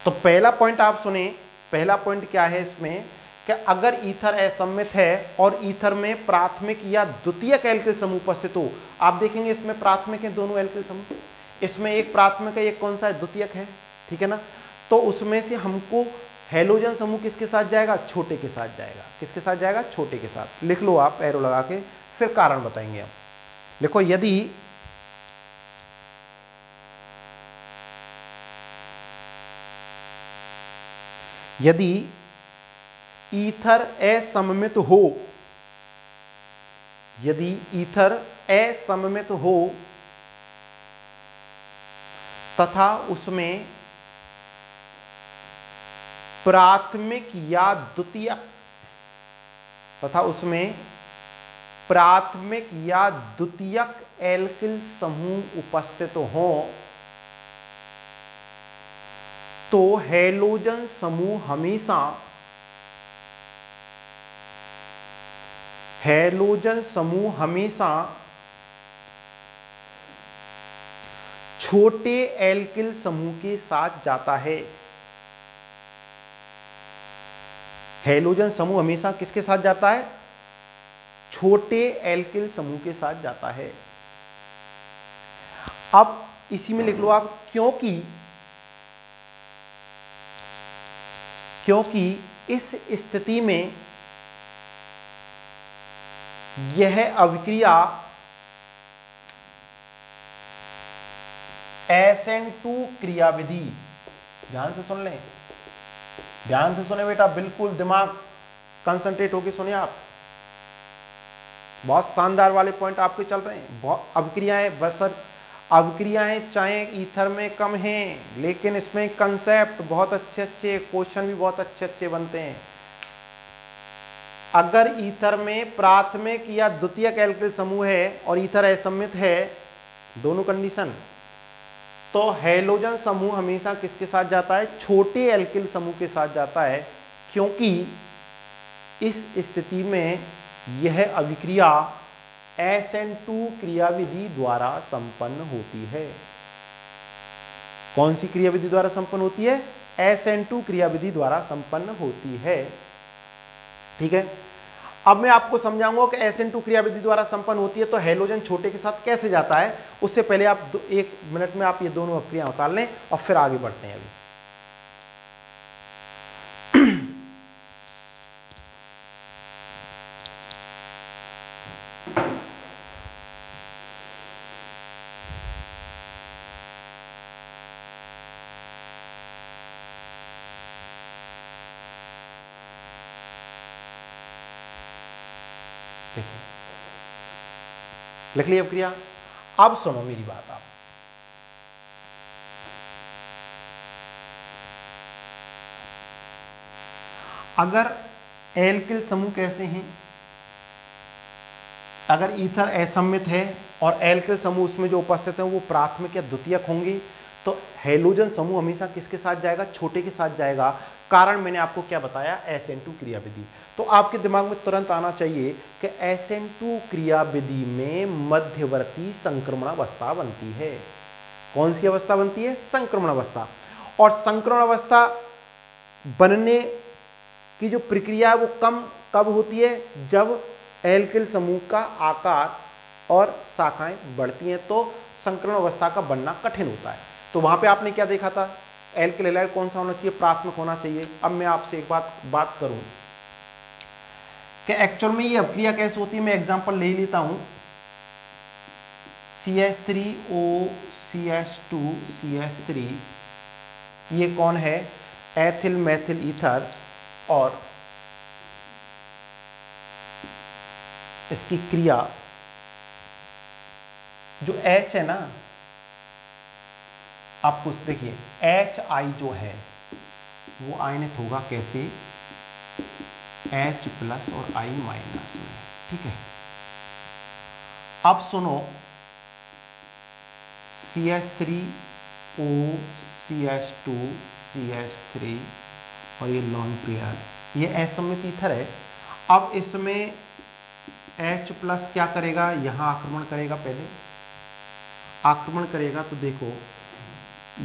S1: तो पहला पॉइंट आप सुने, पहला पॉइंट क्या है इसमें कि अगर ईथर असम्मित है और ईथर में प्राथमिक या द्वितीयक एल्किल समूह उपस्थित हो, आप देखेंगे इसमें प्राथमिक है दोनों एल्किल समूह, इसमें एक प्राथमिक है, एक कौन सा है, द्वितीयक है, ठीक है ना। तो उसमें से हमको हैलोजन समूह किसके साथ जाएगा, छोटे के साथ जाएगा। किसके साथ जाएगा, छोटे के साथ। लिख लो आप एरो लगा के, फिर कारण बताएंगे हम। देखो यदि ईथर असममित हो, यदि ईथर असममित हो तथा उसमें प्राथमिक या द्वितीयक, तथा उसमें प्राथमिक या द्वितीयक एल्किल समूह उपस्थित हो, तो हैलोजन समूह हमेशा, हैलोजन समूह हमेशा छोटे एल्किल समूह के साथ जाता है। हैलोजन समूह हमेशा किसके साथ जाता है, छोटे एल्किल समूह के साथ जाता है। अब इसी में लिख लो आप, क्योंकि इस स्थिति में यह अभिक्रिया SN2 क्रियाविधि, ध्यान से सुन लें, ध्यान से सुने बेटा, बिल्कुल दिमाग कंसंट्रेट होकर सुनिए आप, बहुत शानदार वाले पॉइंट आपके चल रहे हैं। बहुत अभिक्रियाएं, बस अभिक्रियाएं चाहे ईथर में कम हैं, लेकिन इसमें कंसेप्ट बहुत अच्छे अच्छे, क्वेश्चन भी बहुत अच्छे अच्छे बनते हैं। अगर ईथर में प्राथमिक या द्वितीयक एल्किल समूह है और ईथर असम्मित है, दोनों कंडीशन, तो हैलोजन समूह हमेशा किसके साथ जाता है, छोटे एल्किल समूह के साथ जाता है, क्योंकि इस स्थिति में यह अभिक्रिया SN2 क्रियाविधि द्वारा संपन्न होती है। कौन सी क्रियाविधि द्वारा संपन्न होती है, SN2 क्रियाविधि द्वारा संपन्न होती है, ठीक है। अब मैं आपको समझाऊंगा कि SN2 क्रियाविधि द्वारा संपन्न होती है तो हैलोजन छोटे के साथ कैसे जाता है। उससे पहले आप 1 मिनट में आप ये दोनों अभिक्रियाएं उतार लें और फिर आगे बढ़ते हैं। अभी देखिए, लिख ली अभिक्रिया। अब सुनो मेरी बात, आप अगर एल्किल समूह कैसे हैं, अगर ईथर असम्मित है और एल्किल समूह उसमें जो उपस्थित है वो प्राथमिक या द्वितीयक होंगे, तो हैलोजन समूह हमेशा किसके साथ जाएगा, छोटे के साथ जाएगा। कारण मैंने आपको क्या बताया, SN2 क्रियाविधि। तो आपके दिमाग में तुरंत आना चाहिए कि SN2 क्रियाविधि में मध्यवर्ती संक्रमण अवस्था बनती है। कौन सी अवस्था बनती है, संक्रमण अवस्था। और संक्रमण अवस्था बनने की जो प्रक्रिया है वो कब होती है, जब एल्किल समूह का आकार और शाखाएं बढ़ती हैं, तो संक्रमण अवस्था का बनना कठिन होता है। तो वहां पे आपने क्या देखा था, एल्किल हैलाइड कौन सा होना चाहिए, प्राथमिक होना चाहिए। अब मैं आपसे एक बात करूं कि एक्चुअल में ये अभिक्रिया कैसे होती है, मैं एग्जांपल ले लेता हूं। CH3OCH2CH3, ये कौन है, एथिल मेथिल ईथर, और इसकी क्रिया जो H है ना, आपको देखिए HI जो है वो आयनित होगा कैसे, H+ और I- में, ठीक है। अब सुनो, CH3OCH2CH3 और ये लॉन्ग पेयर, ये असम्मित ईथर है। अब इसमें H प्लस क्या करेगा, यहाँ आक्रमण करेगा, पहले आक्रमण करेगा तो देखो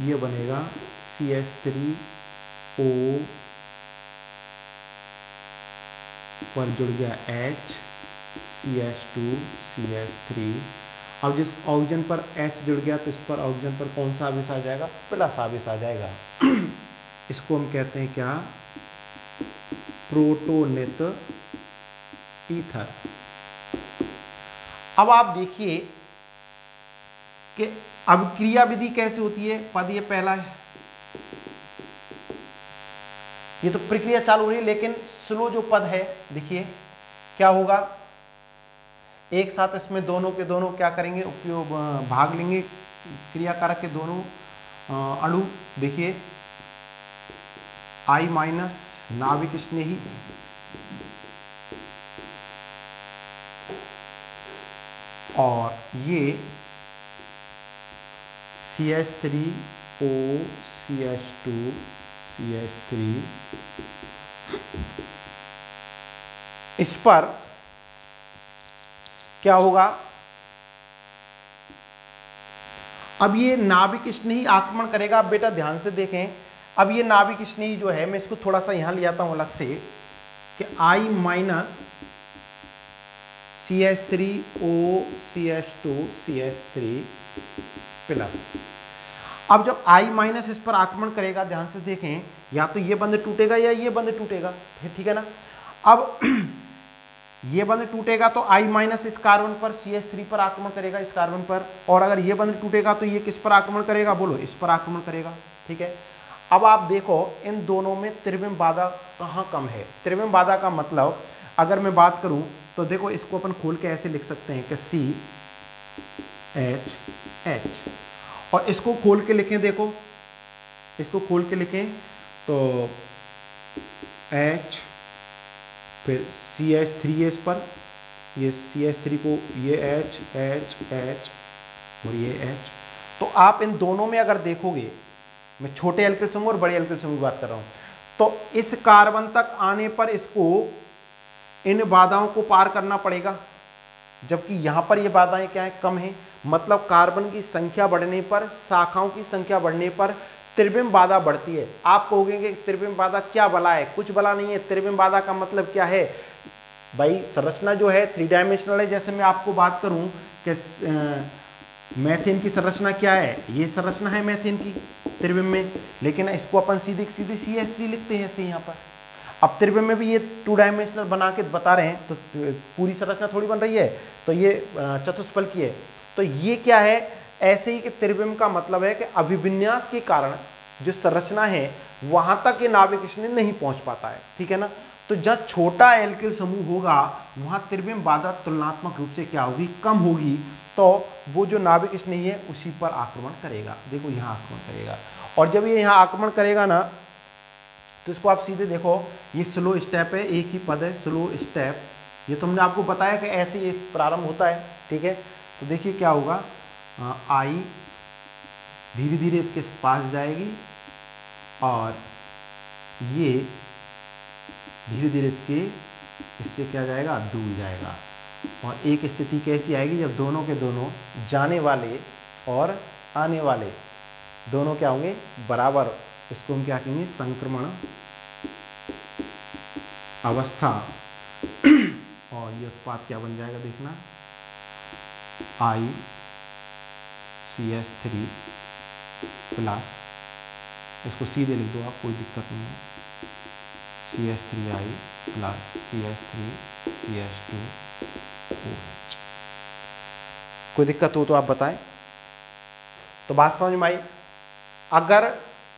S1: ये बनेगा CH3O पर जुड़ गया H, CH2 CH3। अब जिस ऑक्सीजन पर H जुड़ गया तो इस पर ऑक्सीजन पर कौन सा आवेश आ जाएगा, प्लस आवेश आ जाएगा। इसको हम कहते हैं क्या, प्रोटोनित ईथर। अब आप देखिए कि अब क्रिया विधि कैसे होती है, पद ये पहला है, ये तो प्रक्रिया चालू हो रही है, लेकिन स्लो जो पद है देखिए क्या होगा, एक साथ इसमें दोनों के दोनों क्या करेंगे, उपयोग भाग लेंगे, क्रियाकारक के दोनों अणु। देखिए I माइनस नाभिक स्नेही और ये CH3O CH2 CH3, इस पर क्या होगा, अब ये नाभिक स्नेही आक्रमण करेगा। अब बेटा ध्यान से देखें, अब ये नाभिक स्नेही जो है, मैं इसको थोड़ा सा यहां ले आता हूं अलग से, कि I minus CH3O CH2 CH3 plus. अब जब I माइनस इस पर आक्रमण करेगा, ध्यान से देखें, या तो ये बंध टूटेगा या ये बंध टूटेगा, ठीक है ना। अब ये बंध टूटेगा तो I माइनस इस कार्बन पर CH3 पर आक्रमण करेगा, इस कार्बन पर, और अगर ये बंध टूटेगा तो ये किस पर आक्रमण करेगा, बोलो, इस पर आक्रमण करेगा, ठीक है। अब आप देखो इन दोनों में त्रिविम बाधा कहाँ कम है। त्रिविम बाधा का मतलब अगर मैं बात करूं तो देखो इसको अपन खोल के ऐसे लिख सकते हैं कि CH, और इसको खोल के लिखें, देखो इसको खोल के लिखें तो H, फिर CH3 है इस पर, ये CH3 को ये H H H और ये H। तो आप इन दोनों में अगर देखोगे, मैं छोटे एल्किल समूह और बड़े एल्किल समूह की बात कर रहा हूं, तो इस कार्बन तक आने पर इसको इन बाधाओं को पार करना पड़ेगा, जबकि यहां पर ये बाधाएं क्या है, कम है। मतलब कार्बन की संख्या बढ़ने पर, शाखाओं की संख्या बढ़ने पर त्रिविम बाधा बढ़ती है। आप कहोगे कि त्रिविम बाधा क्या बला है, कुछ बला नहीं है। त्रिविम बाधा का मतलब क्या है भाई, संरचना जो है 3 डायमेंशनल है। जैसे मैं आपको बात करूं कि मैथेन की संरचना क्या है, ये संरचना है मैथेन की त्रिविम में, लेकिन इसको अपन सीधे सीधे CH3 लिखते हैं ऐसे यहाँ पर। अब त्रिविम में भी ये 2 डायमेंशनल बना के बता रहे हैं, तो पूरी संरचना थोड़ी बन रही है, तो ये चतुष्फल की है। तो ये क्या है, ऐसे ही कि त्रिविम का मतलब है कि अभिविन्यास के कारण जो संरचना है वहां तक ये नाभिक स्नेह नहीं पहुंच पाता है, ठीक है ना। तो जब छोटा एल्किल समूह होगा वहां त्रिविम बाधा तुलनात्मक रूप से क्या होगी, कम होगी, तो वो जो नाभिक स्नेही है उसी पर आक्रमण करेगा। देखो यहाँ आक्रमण करेगा, और जब ये यहाँ आक्रमण करेगा ना, तो इसको आप सीधे देखो, ये स्लो स्टेप है, एक ही पद है, स्लो स्टेप। ये तो हमने आपको बताया कि ऐसे ही प्रारंभ होता है, ठीक है। तो देखिए क्या होगा, आई धीरे धीरे इसके पास जाएगी और ये धीरे धीरे इससे क्या जाएगा, दूर जाएगा। और एक स्थिति कैसी आएगी, जब दोनों के दोनों जाने वाले और आने वाले दोनों क्या होंगे, बराबर। इसको हम क्या कहेंगे, संक्रमण अवस्था। और ये उत्पाद क्या बन जाएगा, देखना, I CH3 प्लस, इसको सीधे लिख दो आप, कोई दिक्कत नहीं है, CH3I plus CH3 CH2 OH। कोई दिक्कत हो तो आप बताएं। तो बात समझ में आई। अगर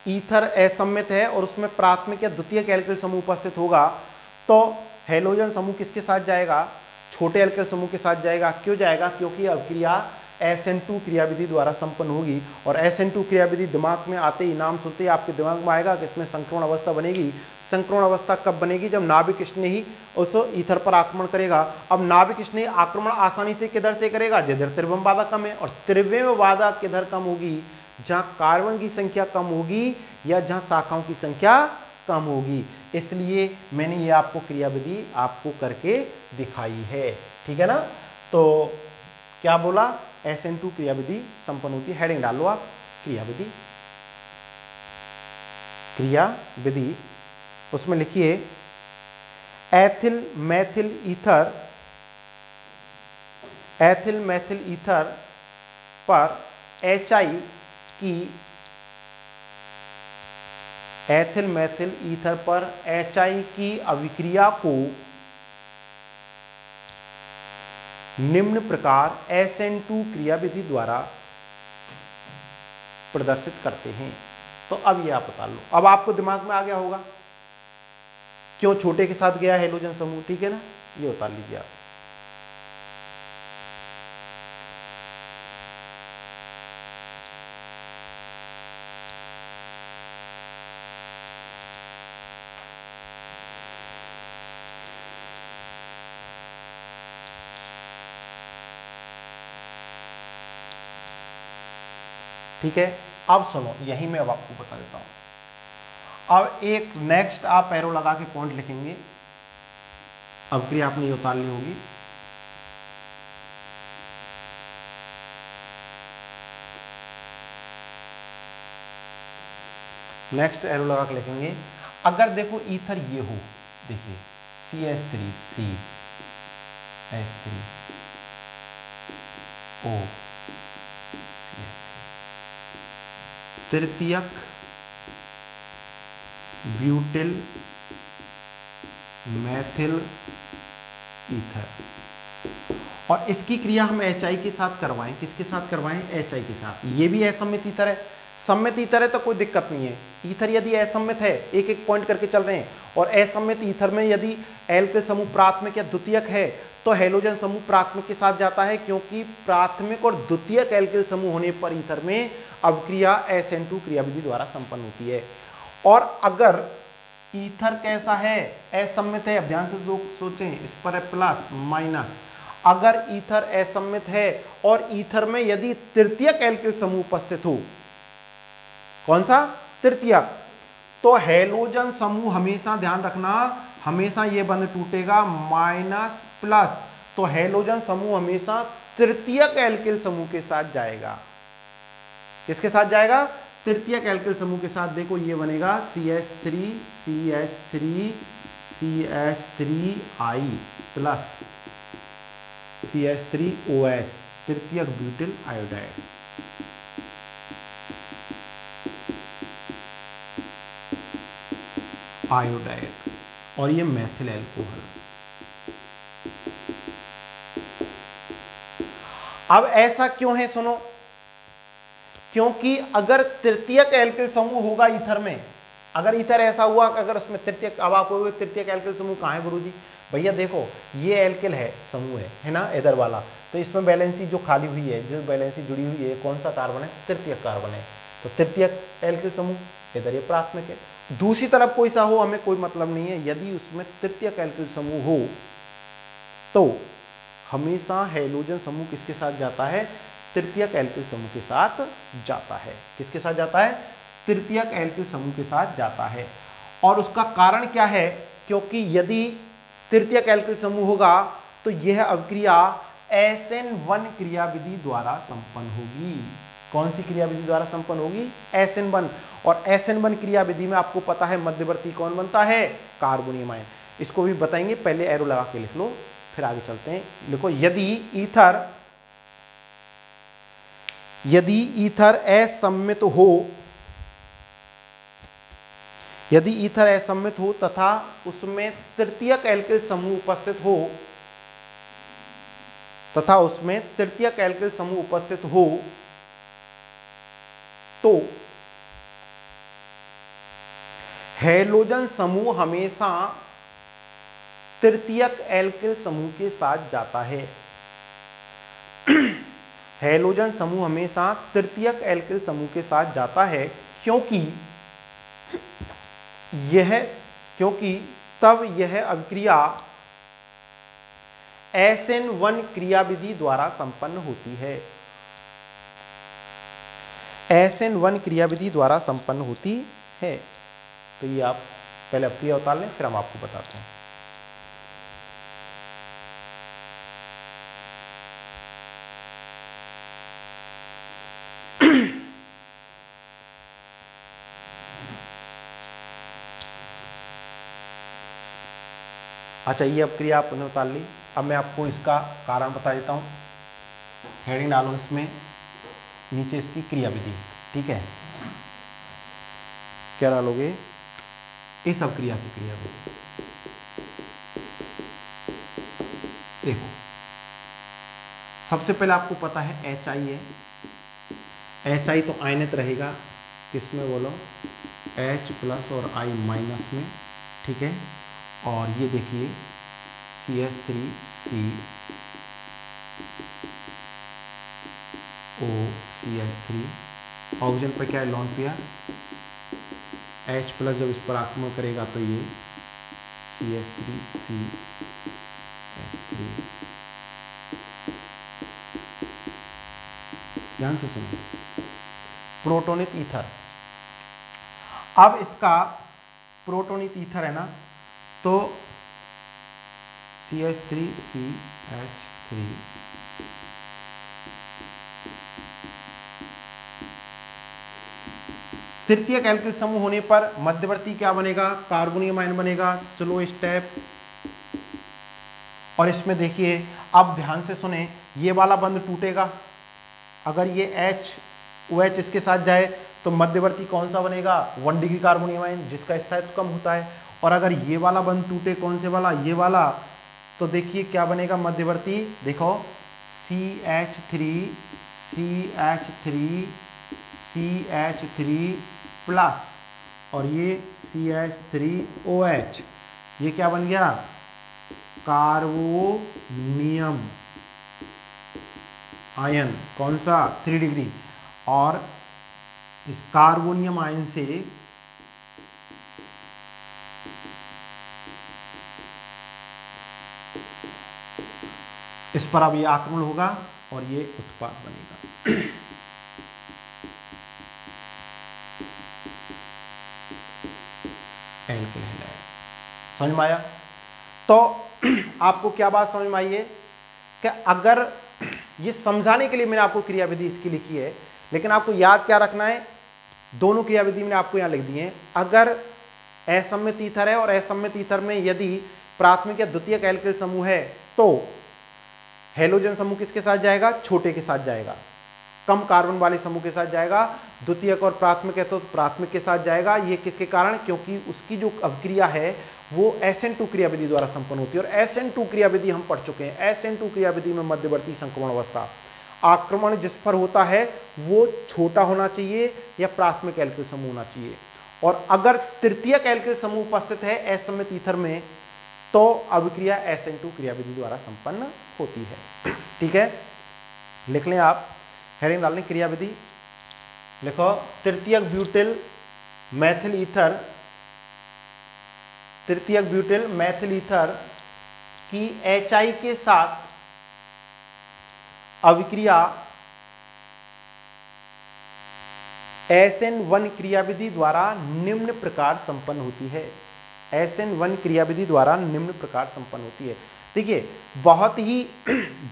S1: ईथर असम्मित है और उसमें प्राथमिक या द्वितीयक एल्किल समूह उपस्थित होगा तो हेलोजन समूह किसके साथ जाएगा, छोटे एल्किल समूह के साथ जाएगा। क्यों जाएगा, क्योंकि अभिक्रिया SN2 क्रियाविधि द्वारा संपन्न होगी। और SN2 क्रियाविधि दिमाग में आते ही, नाम सुनते ही आपके दिमाग में आएगा कि इसमें संक्रमण अवस्था बनेगी। संक्रमण अवस्था कब बनेगी, जब नाभिक स्नेही उस ईथर पर आक्रमण करेगा। अब नाभिक स्नेही आक्रमण आसानी से किधर से करेगा, जिधर त्रिविम बाधा कम है। और त्रिविम बाधा किधर कम होगी, जहां कार्बन की संख्या कम होगी या जहां शाखाओं की संख्या कम होगी। इसलिए मैंने ये आपको क्रियाविधि आपको करके दिखाई है, ठीक है ना। तो क्या बोला, SN2 क्रियाविधि संपन्न होती है। हेडिंग डालो आप, क्रियाविधि, क्रियाविधि, उसमें लिखिए ethyl Maithil ether, ethyl Maithil ether पर HI की, एथिल मैथिल ईथर पर HI की अभिक्रिया को निम्न प्रकार SN2 क्रियाविधि द्वारा प्रदर्शित करते हैं। तो अब ये आप उतार लो। अब आपको दिमाग में आ गया होगा क्यों छोटे के साथ गया हैलोजन समूह, ठीक है ना। ये उतार लीजिए आप। ठीक है, अब सुनो, यही मैं अब आपको बता देता हूं। अब एक नेक्स्ट आप एरो लगा के पॉइंट लिखेंगे। अब क्रिया आपने ये उतारनी होगी। नेक्स्ट एरो लगा के लिखेंगे। अगर देखो ईथर ये हो, देखिए CH3 CH3O तृतीयक ब्यूटिल मैथिल ईथर, और इसकी क्रिया हम HI के साथ करवाएं। किसके साथ करवाएं? HI के साथ। ये भी असम्मित ईथर है। सम्मित ईथर है तो कोई दिक्कत नहीं है। ईथर यदि असम्मित है, एक एक पॉइंट करके चल रहे हैं, और असम्मित ईथर में यदि एल्किल समूह प्राथमिक या द्वितीयक है तो हैलोजन समूह प्राथमिक के साथ जाता है, क्योंकि प्राथमिक और द्वितीयक एल्किल समूह होने पर ईथर में अभिक्रिया SN2 क्रियाविधि द्वारा संपन्न होती है। और अगर ईथर कैसा है? असम्मित है। अब ध्यान से लोग सोचें, इस पर है प्लस माइनस। अगर ईथर असम्मित है और ईथर में यदि तृतीयक एल्किल समूह उपस्थित हो, कौन सा? तृतीयक, तो हैलोजन समूह हमेशा ध्यान रखना, हमेशा ये बंध टूटेगा माइनस प्लस, तो हैलोजन समूह हमेशा तृतीयक एल्किल समूह के साथ जाएगा। किसके साथ जाएगा? तृतीयक एल्किल समूह के साथ। देखो ये बनेगा CH3 CH3 CH3I plus CH3OH तृतीयक ब्यूटिल आयोडाइड। आयोडाइड, और ये मैथिल एल्कोहल। अब ऐसा क्यों है? सुनो, क्योंकि अगर तृतीयक एल्किल समूह होगा ईथर में, अगर ईथर ऐसा हुआ कि अगर उसमें तृतीयक, अब आप कहोगे तृतीयक एल्किल समूह कहाँ है गुरुजी? भैया देखो, ये एल्किल है समूह है ना, इधर वाला, तो इसमें बैलेंसी जो खाली हुई है, जो बैलेंसी जुड़ी हुई है, कौन सा कार्बन है? तृतीयक कार्बन है। तो तृतीयक एल्किल समूह, इधर ये प्राथमिक है। दूसरी तरफ कोई सा हो हमें कोई मतलब नहीं है, यदि उसमें तृतीयक एल्किल समूह हो तो हमेशा हैलोजन समूह किसके साथ जाता है? तृतीयक एल्किल समूह के साथ जाता है। किसके साथ जाता है? तृतीयक एल्किल समूह के साथ जाता है। और उसका कारण क्या है? क्योंकि यदि तृतीयक एल्किल समूह होगा तो यह अभिक्रिया SN1 क्रियाविधि द्वारा संपन्न होगी। कौन सी क्रियाविधि द्वारा संपन्न होगी? SN1। और SN1 क्रियाविधि में आपको पता है मध्यवर्ती कौन बनता है? Carbonium ion. इसको भी बताएंगे, पहले एरो लगा के लिख लो, फिर आगे चलते हैं। लिखो, यदि ईथर असम्मित हो, यदि ईथर असम्मित हो तथा उसमें तृतीयक एल्किल समूह उपस्थित हो, तथा उसमें तृतीयक एल्किल समूह उपस्थित हो, तो हैलोजन समूह हमेशा तृतीयक एल्किल समूह के साथ जाता है। हैलोजन समूह हमेशा तृतीयक एल्किल समूह के साथ जाता है, क्योंकि तब यह अभिक्रिया SN1 क्रियाविधि द्वारा संपन्न होती है। SN1 क्रियाविधि द्वारा संपन्न होती है। तो ये आप पहले अभिक्रिया उतार लें, फिर हम आपको बताते हैं। अच्छा, ये अपक्रिया आपने उतार ली। अब मैं आपको इसका कारण बता देता हूँ। हेडिंग डालो इसमें, नीचे इसकी क्रिया विधि, ठीक है। क्या डालोगे? इस अपक्रिया की क्रिया विधि। देखो, सबसे पहले आपको पता है HI है, HI तो आयनित रहेगा किसमें बोलो? H प्लस और I माइनस में, ठीक है। और ये देखिए CH3CO CH3, ऑक्सीजन पर क्या है? Lone pair. H प्लस जब इस पर आक्रमण करेगा तो ये CH3CH3। ध्यान से सुनो, प्रोटोनिक ईथर। अब इसका प्रोटोनिक ईथर है ना, तो CH3CH3 तृतीयक एल्किल समूह होने पर मध्यवर्ती क्या बनेगा? कार्बोनियम आयन बनेगा, स्लो स्टेप। और इसमें देखिए, अब ध्यान से सुने, ये वाला बंध टूटेगा। अगर ये OH इसके साथ जाए तो मध्यवर्ती कौन सा बनेगा? 1 डिग्री कार्बोनियम आयन, जिसका स्थायित्व कम होता है। और अगर ये वाला बंध टूटे, कौन से वाला? ये वाला, तो देखिए क्या बनेगा मध्यवर्ती? देखो CH3 प्लस और ये CH3OH, ये क्या बन गया? Carbonium ion. कौन सा? 3 डिग्री। और इस कार्बोनियम आयन से इस पर अब ये आक्रमण होगा और ये उत्पाद बनेगा। Alkyl halide. समझ में आया? तो आपको क्या बात समझ में आई है कि अगर ये समझाने के लिए मैंने आपको क्रियाविधि इसकी लिखी है, लेकिन आपको याद क्या रखना है? दोनों क्रियाविधि मैंने आपको यहां लिख दी है। अगर असम्मित ईथर है और असम्मित ईथर में यदि प्राथमिक या द्वितीयक एल्किल समूह है तो हेलोजन समूह किसके साथ जाएगा? छोटे के साथ जाएगा। कम कार्बन वाले समूह के साथ जाएगा। द्वितीयक और प्राथमिक है तो प्राथमिक के साथ जाएगा। ये किसके कारण? क्योंकि उसकी जो अभिक्रिया है वो SN2 क्रियाविधि द्वारा संपन्न होती है। और SN2 क्रियाविधि हम पढ़ चुके हैं। SN2 क्रियाविधि में मध्यवर्ती संक्रमण अवस्था, आक्रमण जिस पर होता है वो छोटा होना चाहिए या प्राथमिक एल्किल समूह होना चाहिए। और अगर तृतीयक एल्किल समूह उपस्थित है असम्मित ईथर में तो अभिक्रिया SN2 क्रियाविधि द्वारा संपन्न होती है। ठीक है, लिख लें आप, हेडिंग डाल लें क्रियाविधि। लिखो तृतीयक ब्यूटिल मैथिल ईथर, तृतीयक ब्यूटिल मैथिल ईथर की HI के साथ अभिक्रिया SN1 क्रियाविधि द्वारा निम्न प्रकार संपन्न होती है। SN1 क्रियाविधि द्वारा निम्न प्रकार संपन्न होती है। देखिए बहुत ही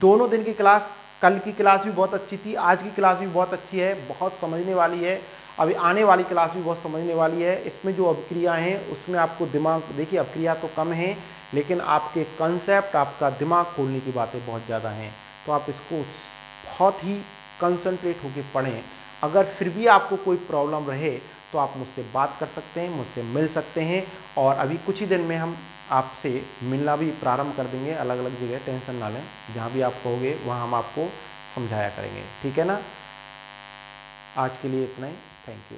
S1: दोनों दिन की क्लास, कल की क्लास भी बहुत अच्छी थी, आज की क्लास भी बहुत अच्छी है, बहुत समझने वाली है। अभी आने वाली क्लास भी बहुत समझने वाली है। इसमें जो अभिक्रिया हैं उसमें आपको दिमाग, देखिए अभिक्रिया तो कम है लेकिन आपके कंसेप्ट, आपका दिमाग खोलने की बातें बहुत ज़्यादा हैं। तो आप इसको बहुत ही कंसंट्रेट होकर पढ़ें। अगर फिर भी आपको कोई प्रॉब्लम रहे तो आप मुझसे बात कर सकते हैं, मुझसे मिल सकते हैं। और अभी कुछ ही दिन में हम आपसे मिलना भी प्रारंभ कर देंगे अलग अलग जगह, टेंशन ना लें। जहाँ भी आप कहोगे वहाँ हम आपको समझाया करेंगे। ठीक है ना? आज के लिए इतना ही। Thank you.